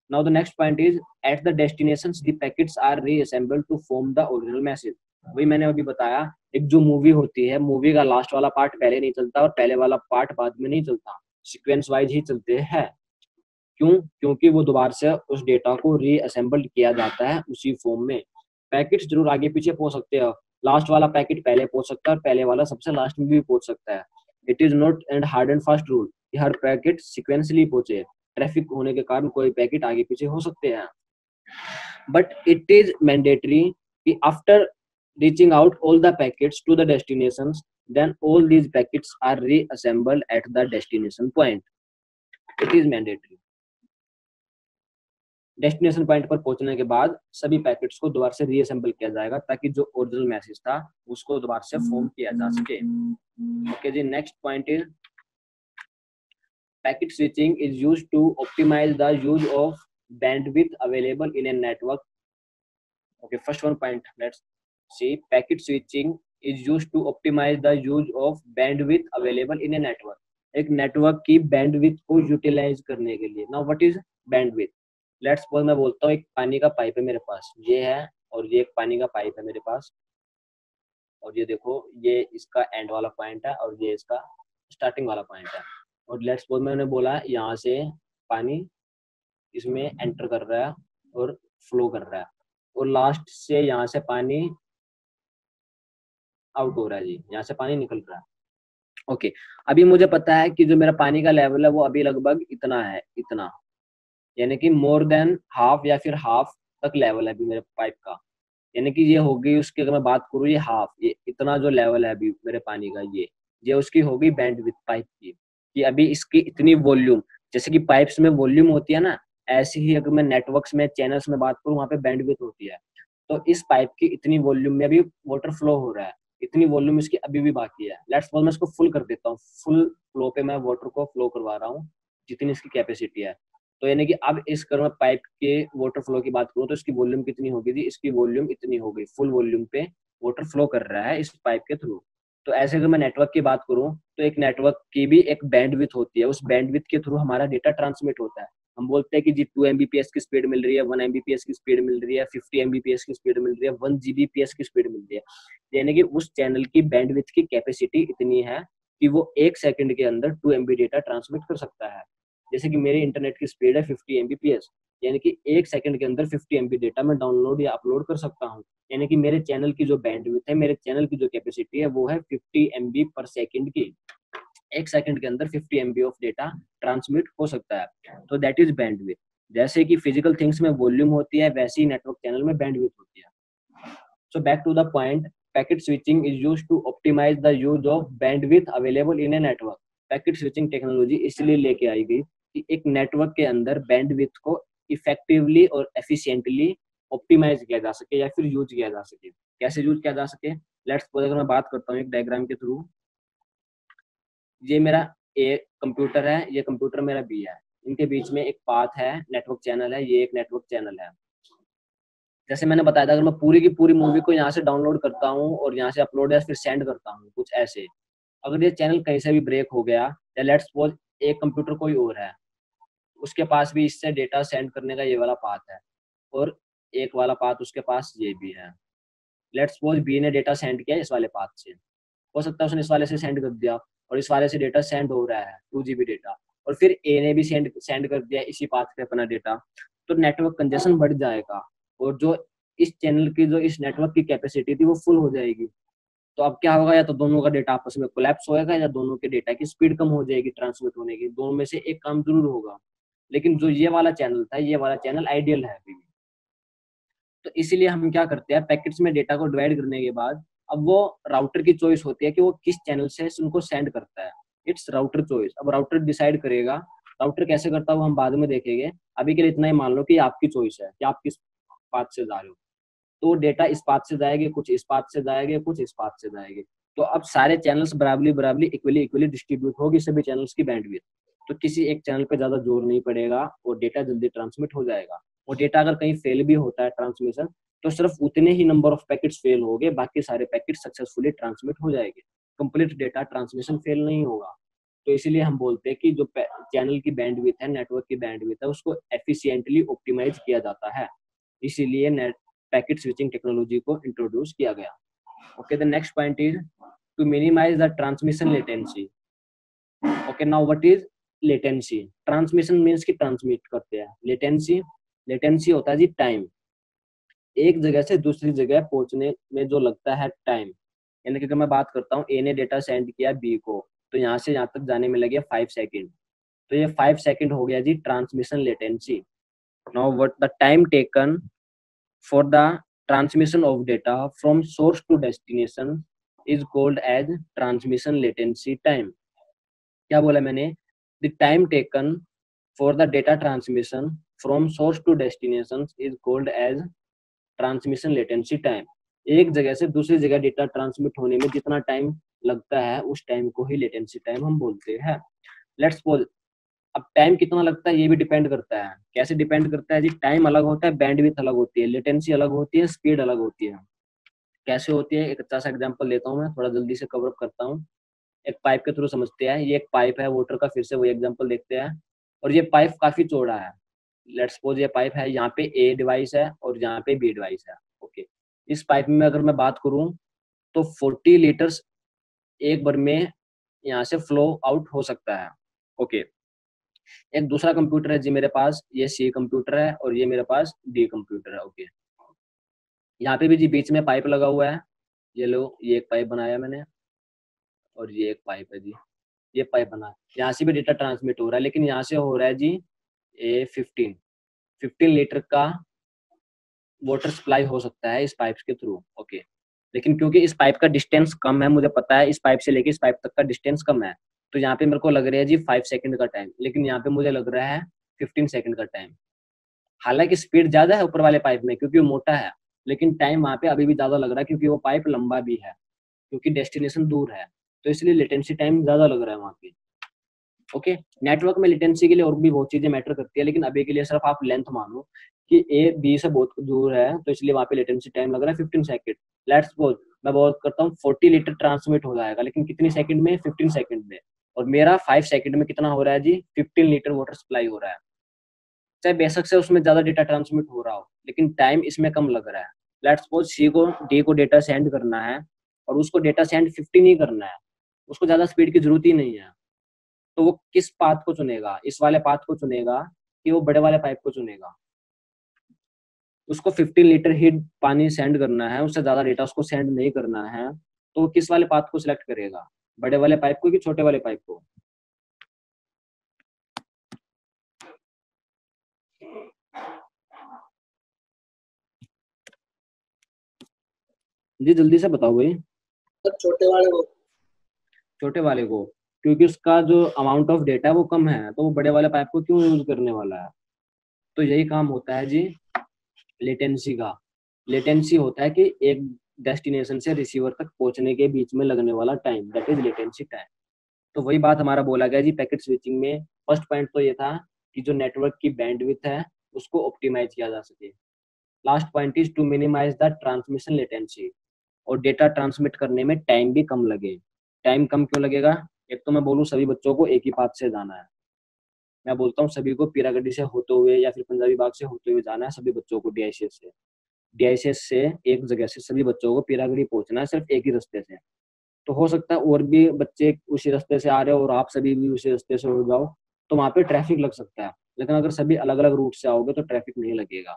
Now the next point is at the destinations the packets are reassembled to form the original message। वही मैंने अभी बताया, एक जो मूवी होती है, मूवी का लास्ट वाला पार्ट पहले नहीं चलता और पहले वाला पार्ट बाद में नहीं चलता, सीक्वेंस वाइज ही चलते हैं। क्यों? क्योंकि वो दोबारा से उस डेटा को रीअसेंबल्ड किया जाता है उसी फॉर्म में। पैकेट्स जरूर आगे पीछे पहुंच सकते हैं, लास्ट वाला पैकेट पहले पहुंच सकता है और पहले वाला सबसे लास्ट में भी पहुंच सकता है। It is not and hard and fast rule कि हर पैकेट सिक्वेंसली पहुंचे। ट्रैफिक होने के कारण कोई पैकेट आगे पीछे हो सकते हैं, बट इट इज मैंडेटरी कि after reaching out all the packets to the destinations then all these packets are reassembled at the destination point. It is mandatory. Destination point पर पहुंचने के बाद सभी पैकेट्स को दोबारा से रीअसेंबल किया जाएगा ताकि जो ओरिजिनल मैसेज था उसको दोबारा से फॉर्म किया जा सके। ओके जी, next point is packet switching is used to optimize the use of bandwidth available in a network. Okay, first one point, let's see. Packet switching is used to optimize the use of bandwidth available in a network। एक network की bandwidth को utilise करने के लिए। Now what is bandwidth? Let's suppose मैं बोलता हूँ एक पानी का पाइप है मेरे पास, ये है, और ये एक पानी का पाइप है मेरे पास, और ये देखो ये इसका एंड वाला पॉइंट है और ये इसका स्टार्टिंग वाला पॉइंट है। और लेट्स सपोज मैंने बोला यहाँ से पानी इसमें एंटर कर रहा है और फ्लो कर रहा है, और लास्ट से यहाँ से पानी आउट हो रहा है जी, यहाँ से पानी निकल रहा है। ओके, अभी मुझे पता है कि जो मेरा पानी का लेवल है वो अभी लगभग इतना है, इतना, यानी कि मोर देन हाफ या फिर हाफ तक लेवल है अभी मेरे पाइप का, यानी कि ये हो गई उसकी, अगर मैं बात करूँ ये हाफ, ये इतना जो लेवल है अभी मेरे पानी का, ये उसकी हो गई बैंडविड्थ पाइप की, कि अभी इसकी इतनी वॉल्यूम, जैसे कि पाइप्स में वॉल्यूम होती है ना, ऐसे ही अगर मैं नेटवर्क्स में चैनल्स में बात करूँ वहाँ पे बैंडविड्थ होती है। तो इस पाइप की इतनी वॉल्यूम में अभी वाटर फ्लो हो रहा है, इतनी वॉल्यूम इसकी अभी भी बाकी है। लेट्स सपोज मैं इसको फुल कर देता हूँ, फुल फ्लो पे मैं वाटर को फ्लो करवा रहा हूँ जितनी इसकी कैपेसिटी है। तो यानी कि अब इस अगर मैं पाइप के वाटर फ्लो की बात करूँ तो इसकी वॉल्यूम कितनी होगी थी, इसकी वॉल्यूम इतनी हो गई, फुल वॉल्यूम पे वाटर फ्लो कर रहा है इस पाइप के थ्रू। तो ऐसे अगर मैं नेटवर्क की बात करूँ तो एक नेटवर्क की भी एक बैंडविड्थ होती है, उस बैंडविड्थ के थ्रू हमारा डेटा ट्रांसमिट होता है। हम बोलते हैं कि जी 2 Mbps की स्पीड मिल रही है, 1 Mbps की स्पीड मिल रही है, 50 Mbps की स्पीड मिल रही है, 1 Gbps की स्पीड मिल रही है, यानी कि उस चैनल की बैंडविड्थ की कैपेसिटी इतनी है कि वो 1 सेकंड के अंदर 2 MB डेटा ट्रांसमिट कर सकता है। जैसे कि मेरे इंटरनेट की स्पीड है 50 Mbps, यानी कि 1 सेकंड के अंदर 50 MB डेटा मैं डाउनलोड या अपलोड कर सकता हूँ। यानी कि मेरे चैनल की जो बैंडविड्थ है, मेरे चैनल की जो कैपेसिटी है वो है 50 MB पर सेकंड की। 1 सेकंड के अंदर 50 MB ऑफ डेटा ट्रांसमिट हो सकता है। तो दैट इज बैंडविड्थ। जैसे कि फिजिकल थिंग्स में वॉल्यूम होती है, वैसे ही नेटवर्क चैनल में बैंडविड्थ होती है। So back to the point, packet switching is used to optimise the use of bandwidth available in a network. Packet switching technology इसलिए लेके आई गई कि एक नेटवर्क के अंदर बैंडविड्थ को इफेक्टिवली और एफिशिएंटली ऑप्टिमाइज किया जा सके या फिर यूज किया जा सके। कैसे यूज किया जा सके? लेट्स सपोज अगर मैं बात करता हूँ एक डायग्राम के थ्रू, ये मेरा ए कंप्यूटर है, ये कंप्यूटर मेरा बी है, इनके बीच में एक पाथ है, नेटवर्क चैनल है, ये एक नेटवर्क चैनल है। जैसे मैंने बताया था, अगर मैं पूरी की पूरी मूवी को यहाँ से डाउनलोड करता हूँ और यहाँ से अपलोड या फिर सेंड करता हूँ कुछ ऐसे, अगर ये चैनल कहीं से भी ब्रेक हो गया, या लेट्स सपोज एक कंप्यूटर कोई और है, उसके पास भी इससे डेटा सेंड करने का ये वाला पाथ है और एक वाला पाथ उसके पास ये भी है, लेट्स सपोज बी ने डेटा सेंड किया इस वाले पाथ से, हो सकता है उसने इस वाले से सेंड कर दिया और इस वाले से डेटा सेंड हो रहा है 2 GB डेटा, और फिर ए ने भी सेंड कर दिया इसी पाथ पे अपना डेटा, तो नेटवर्क कंजेशन बढ़ जाएगा और जो इस चैनल की जो इस नेटवर्क की कैपेसिटी थी वो फुल हो जाएगी। तो अब क्या होगा, या तो दोनों का डेटा आपस में कोलैप्स होएगा या दोनों के डेटा की स्पीड कम हो जाएगी ट्रांसमिट होने की, दोनों में से एक काम जरूर होगा। लेकिन जो ये वाला चैनल था, ये वाला चैनल आइडियल है अभी भी। तो इसीलिए हम क्या करते हैं, पैकेट्स में डेटा को डिवाइड करने के बाद अब वो राउटर की चॉइस होती है कि वो किस चैनल से उनको सेंड करता है। It's router choice. अब राउटर डिसाइड करेगा, राउटर कैसे करता है वो हम बाद में देखेंगे। अभी के लिए इतना ही मान लो कि आपकी चॉइस है कि आप किस पाथ से जा रहे हो, तो डेटा इस पाथ से जाएगी, कुछ इस पाथ से जाएंगे, कुछ इस पाथ से जाएंगे। तो अब सारे चैनल्स बराबरी इक्वली डिस्ट्रीब्यूट होगी सभी चैनल्स की बैंडविड्थ, तो किसी एक चैनल पे ज्यादा जोर नहीं पड़ेगा और डेटा जल्दी ट्रांसमिट हो जाएगा। और डेटा अगर कहीं फेल भी होता है ट्रांसमिशन, तो सिर्फ उतने ही नंबर ऑफ पैकेट्स फेल होंगे, बाकी सारे पैकेट सक्सेसफुली ट्रांसमिट हो जाएंगे, कंप्लीट डेटा ट्रांसमिशन फेल नहीं होगा। तो इसीलिए हम बोलते हैं कि जो चैनल की बैंडविड्थ है, नेटवर्क की बैंडविड्थ है, उसको एफिशिएंटली ऑप्टिमाइज किया जाता है, इसीलिए नेट पैकेट स्विचिंग टेक्नोलॉजी को इंट्रोड्यूस किया गया। Okay, the next point is to minimise the transmission latency. Okay, now what is latency? Transmission means कि ट्रांसमिट करते हैं, लेटेंसी होता है जी टाइम, एक जगह से दूसरी जगह पहुंचने में जो लगता है टाइम। यानी कि अगर मैं बात करता हूँ, ए ने डेटा सेंड किया बी को, तो यहाँ से यहाँ तक जाने में लगे 5 सेकेंड, तो ये 5 सेकेंड हो गया जी transmission latency. Now what the time taken for the transmission of data from source to destination is called as transmission latency time. क्या बोला मैंने? The time taken for the data transmission from source to destination is called as transmission latency time. एक जगह से दूसरी जगह data transmit होने में जितना टाइम लगता है उस टाइम को ही लेटेंसी टाइम हम बोलते हैं। लेट्स सपोज, अब टाइम कितना लगता है ये भी डिपेंड करता है। कैसे डिपेंड करता है जी? टाइम अलग होता है, बैंडविड्थ अलग होती है, लेटेंसी अलग होती है, स्पीड अलग होती है। कैसे होती है? एक अच्छा सा एग्जांपल लेता हूँ मैं, थोड़ा जल्दी से कवर अप करता हूँ। एक पाइप के थ्रू समझते हैं। ये एक पाइप है वाटर का, फिर से वही एग्जांपल देखते हैं। और ये पाइप काफी चौड़ा है। लेट्स सपोज ये पाइप है, यहाँ पे ए डिवाइस है और यहाँ पे बी डिवाइस है। ओके, इस पाइप में अगर मैं बात करूँ तो 40 लीटर्स एक बार में यहाँ से फ्लो आउट हो सकता है। ओके, एक दूसरा कंप्यूटर है जी मेरे पास, ये सी कंप्यूटर है और ये मेरे पास डी कंप्यूटर है। ओके, यहाँ पे भी जी बीच में पाइप लगा हुआ है। ये लो, ये एक पाइप बनाया मैंने और ये एक पाइप है जी, ये पाइप बना है। यहाँ से भी डेटा ट्रांसमिट हो रहा है, लेकिन यहाँ से हो रहा है जी 15 लीटर का वाटर सप्लाई हो सकता है इस पाइप के थ्रू। ओके, लेकिन क्योंकि इस पाइप का डिस्टेंस कम है, मुझे पता है इस पाइप से लेके इस पाइप तक का डिस्टेंस कम है, तो यहाँ पे मेरे को लग रहा है जी 5 सेकंड का टाइम, लेकिन यहाँ पे मुझे लग रहा है 15 सेकंड का टाइम। हालांकि स्पीड ज्यादा है ऊपर वाले पाइप में क्योंकि वो मोटा है, लेकिन टाइम वहाँ पे अभी भी ज्यादा लग रहा है क्योंकि वो पाइप लंबा भी है, क्योंकि डेस्टिनेशन दूर है, तो इसलिए लेटेंसी टाइम ज्यादा लग रहा है वहाँ पे। ओके, नेटवर्क में लेटेंसी के लिए और भी बहुत चीजें मैटर करती है, लेकिन अभी के लिए सिर्फ आप लेंथ मानो कि ए बी से बहुत दूर है, तो इसलिए वहाँ पे लेटेंसी टाइम लग रहा है 15 सेकंड। लेट्स सपोज मैं बात करता हूँ 40 लीटर ट्रांसमिट हो जाएगा, लेकिन कितनी सेकंड में? 15 सेकंड में। और मेरा 5 सेकंड में कितना हो रहा है जी? 15 लीटर वाटर सप्लाई हो रहा है। चाहे बेशक से उसमें ज्यादा डेटा ट्रांसमिट हो रहा हो, लेकिन टाइम इसमें कम लग रहा है। लेट्स सपोज सी को डी को डेटा सेंड करना है और उसको डेटा सेंड 15 ही करना है, उसको ज्यादा स्पीड की जरूरत ही नहीं है, तो वो किस पाथ को चुनेगा? इस वाले पाथ को चुनेगा कि वो बड़े वाले पाइप को चुनेगा? उसको 15 लीटर ही पानी सेंड करना है, उससे ज्यादा डेटा उसको सेंड नहीं करना है, तो वो किस वाले पाथ को सिलेक्ट करेगा? बड़े वाले पाइप को कि छोटे वाले पाइप को? जी जल्दी से बताओ भाई। छोटे वाले को। छोटे वाले को, क्योंकि उसका जो अमाउंट ऑफ डेटा है वो कम है, तो वो बड़े वाले पाइप को क्यों यूज करने वाला है? तो यही काम होता है जी लेटेंसी का। लेटेंसी होता है कि एक डेस्टिनेशन से रिसीवर तक पहुंचने के बीच में लगने वाला time, that is latency time. तो वही बात हमारा बोला गया जी पैकेट स्विचिंग में। फर्स्ट पॉइंट तो ये था कि जो नेटवर्क की बैंडविड्थ है उसको ऑप्टिमाइज किया जा सके। Last point is to minimise the transmission latency, और डेटा ट्रांसमिट करने में टाइम भी कम लगे। टाइम कम क्यों लगेगा? एक तो मैं बोलूँ सभी बच्चों को एक ही पाथ से जाना है, मैं बोलता हूँ सभी को पीरागढ़ी से होते हुए या फिर पंजाबी बाग से होते हुए जाना है, सभी बच्चों को DICS से। DICS से एक जगह से सभी बच्चों को पीरागढ़ी पहुंचना है सिर्फ एक ही रास्ते से। तो हो सकता है और भी बच्चे उसी रास्ते से आ रहे हो और आप सभी भी उसी रास्ते से हो जाओ, तो वहाँ पे ट्रैफिक लग सकता है। लेकिन अगर सभी अलग अलग रूट से आओगे तो ट्रैफिक नहीं लगेगा,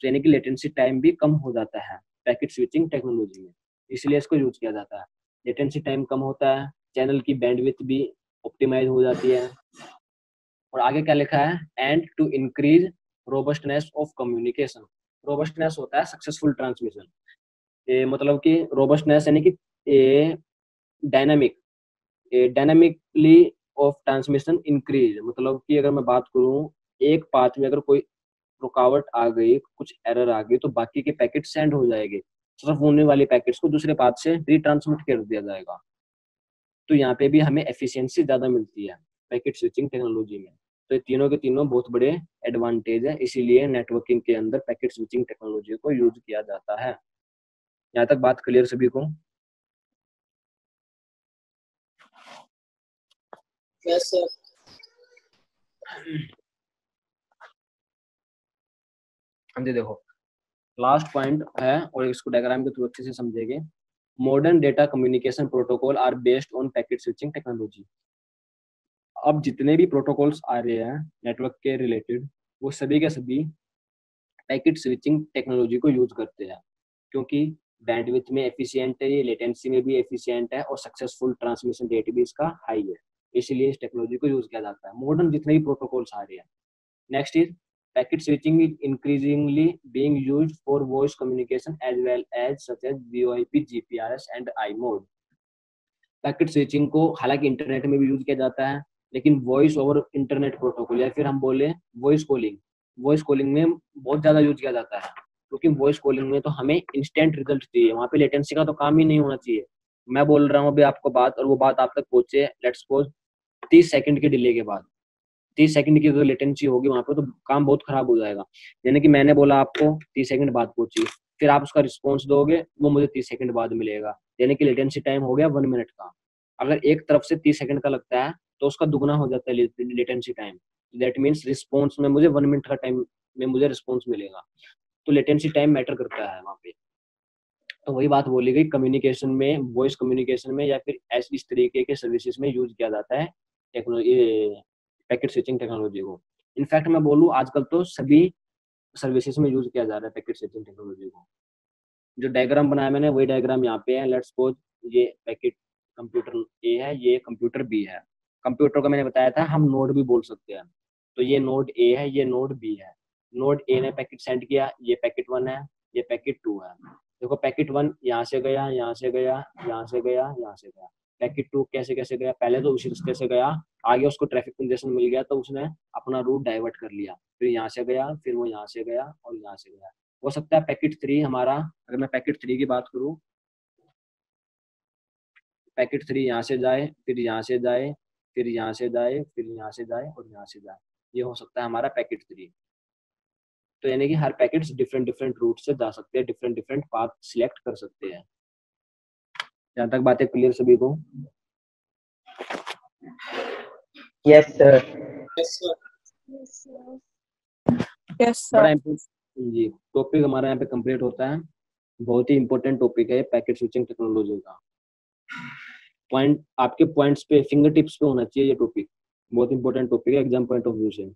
तो यानी कि लेटेंसी टाइम भी कम हो जाता है पैकेट स्विचिंग टेक्नोलॉजी में, इसलिए इसको यूज किया जाता है। लेटेंसी टाइम कम होता है, चैनल की बैंडविड्थ भी ऑप्टिमाइज हो जाती है। और आगे क्या लिखा है, and to increase robustness of communication. Robustness होता है सक्सेसफुल ट्रांसमिशन, मतलब कि रोबस्टनेस यानी कि dynamic, dynamically of transmission increase, मतलब कि अगर मैं बात करूं एक पाथ में अगर कोई रुकावट आ गई, कुछ एरर आ गई, तो बाकी के पैकेट सेंड हो जाएंगे, सिर्फ होने वाले पैकेट्स को दूसरे पाथ से रिट्रांसमिट कर दिया जाएगा। तो यहाँ पे भी हमें एफिशिएंसी ज्यादा मिलती है पैकेट स्विचिंग टेक्नोलॉजी में। तो ये तीनों के तीनों बहुत बड़े एडवांटेज है, इसीलिए नेटवर्किंग के अंदर पैकेट स्विचिंग टेक्नोलॉजी को यूज किया जाता है। यहाँ तक बात क्लियर सभी को? Yes sir. जी देखो, लास्ट पॉइंट है और इसको डायग्राम के थ्रू अच्छे से समझेंगे। Modern data communication protocol are based on packet switching technology. अब जितने भी प्रोटोकॉल्स आ रहे हैं नेटवर्क के रिलेटेड, वो सभी के सभी पैकेट स्विचिंग टेक्नोलॉजी को यूज करते हैं, क्योंकि बैंडविड्थ में एफिशिएंट है, ये लेटेंसी में भी एफिशिएंट है और सक्सेसफुल ट्रांसमिशन रेट भी इसका हाई है, इसलिए इस टेक्नोलॉजी को यूज किया जाता है। मॉडर्न जितने भी प्रोटोकॉल्स आ रहे हैं। Next is packet switching is increasingly being used for voice communication as well as such as VoIP, GPRS and iMode। Packet switching को हालांकि इंटरनेट में भी यूज किया जाता है, लेकिन वॉइस ओवर इंटरनेट प्रोटोकॉल या फिर हम बोले वॉइस कॉलिंग में बहुत ज्यादा यूज किया जाता है, क्योंकि वॉइस कॉलिंग में तो हमें इंस्टेंट रिजल्ट चाहिए, वहाँ पे लेटेंसी का तो काम ही नहीं होना चाहिए। मैं बोल रहा हूँ अभी आपको बात और वो बात आप तक पहुंचे लेट्स सपोज 30 सेकंड के डिले के बाद, 30 सेकंड की अगर लेटेंसी होगी वहाँ पे तो काम बहुत खराब हो जाएगा। यानी कि मैंने बोला आपको 30 सेकंड बाद पहुंची, फिर आप उसका रिस्पॉन्स दोगे, वो मुझे 30 सेकंड बाद मिलेगा, यानी कि लेटेंसी टाइम हो गया 1 मिनट का। अगर एक तरफ से 30 सेकंड का लगता है तो उसका दुगना हो जाता है latency time. That means response में मुझे 1 मिनट का टाइम में मुझे रिस्पॉन्स मिलेगा। तो लेटेंसी टाइम मैटर करता है वहाँ पे। तो वही बात बोली गई, कम्युनिकेशन में, वॉइस कम्युनिकेशन में या फिर ऐसे इस तरीके के सर्विसेज में यूज किया जाता है टेक्नोलॉजी, पैकेट स्विचिंग टेक्नोलॉजी को। इनफैक्ट मैं बोलूँ आजकल तो सभी सर्विसेज में यूज किया जा रहा है पैकेट स्विचिंग टेक्नोलॉजी को। जो डायग्राम बनाया मैंने वही डायग्राम यहाँ पे है। लेट्स सपोज ये पैकेट कंप्यूटर ए है, ये कंप्यूटर बी है। कंप्यूटर का मैंने बताया था हम नोड भी बोल सकते हैं, तो ये नोड ए है, ये नोड बी है। नोड ए ने पैकेट सेंड किया, ये पैकेट 1 है, ये पैकेट 2 है। देखो पैकेट 1 यहाँ से गया, यहाँ से गया, यहाँ से गया, यहाँ से गया। पैकेट 2 कैसे कैसे गया, पहले तो उसी रास्ते से गया, आगे उसको ट्रैफिक कंजेशन मिल गया तो उसने अपना रूट डाइवर्ट कर लिया, फिर यहाँ से गया, फिर वो यहाँ से गया और यहाँ से गया। हो सकता है पैकेट 3 हमारा, अगर मैं पैकेट 3 की बात करूँ, पैकेट 3 यहाँ से जाए, फिर यहाँ से जाए, फिर यहाँ से जाए, फिर यहाँ से जाए और यहाँ से जाए। ये हो सकता है हमारा पैकेट 3। तो यानी कि हर पैकेट डिफरेंट डिफरेंट रूट से जा सकते हैं, डिफरेंट डिफरेंट पाथ सिलेक्ट कर सकते हैं। जहाँ तक बातें क्लियर सभी को? Yes sir. Yes sir. Yes, sir. Yes, बड़ा sir. जी टॉपिक हमारा यहाँ पे कंप्लीट होता है। बहुत ही इंपॉर्टेंट टॉपिक है पैकेट स्विचिंग टेक्नोलॉजी का। पॉइंट आपके पॉइंट्स पे, फिंगर टिप्स पे होना चाहिए ये टॉपिक। बहुत इंपॉर्टेंट टॉपिक है एग्जाम पॉइंट ऑफ व्यू से।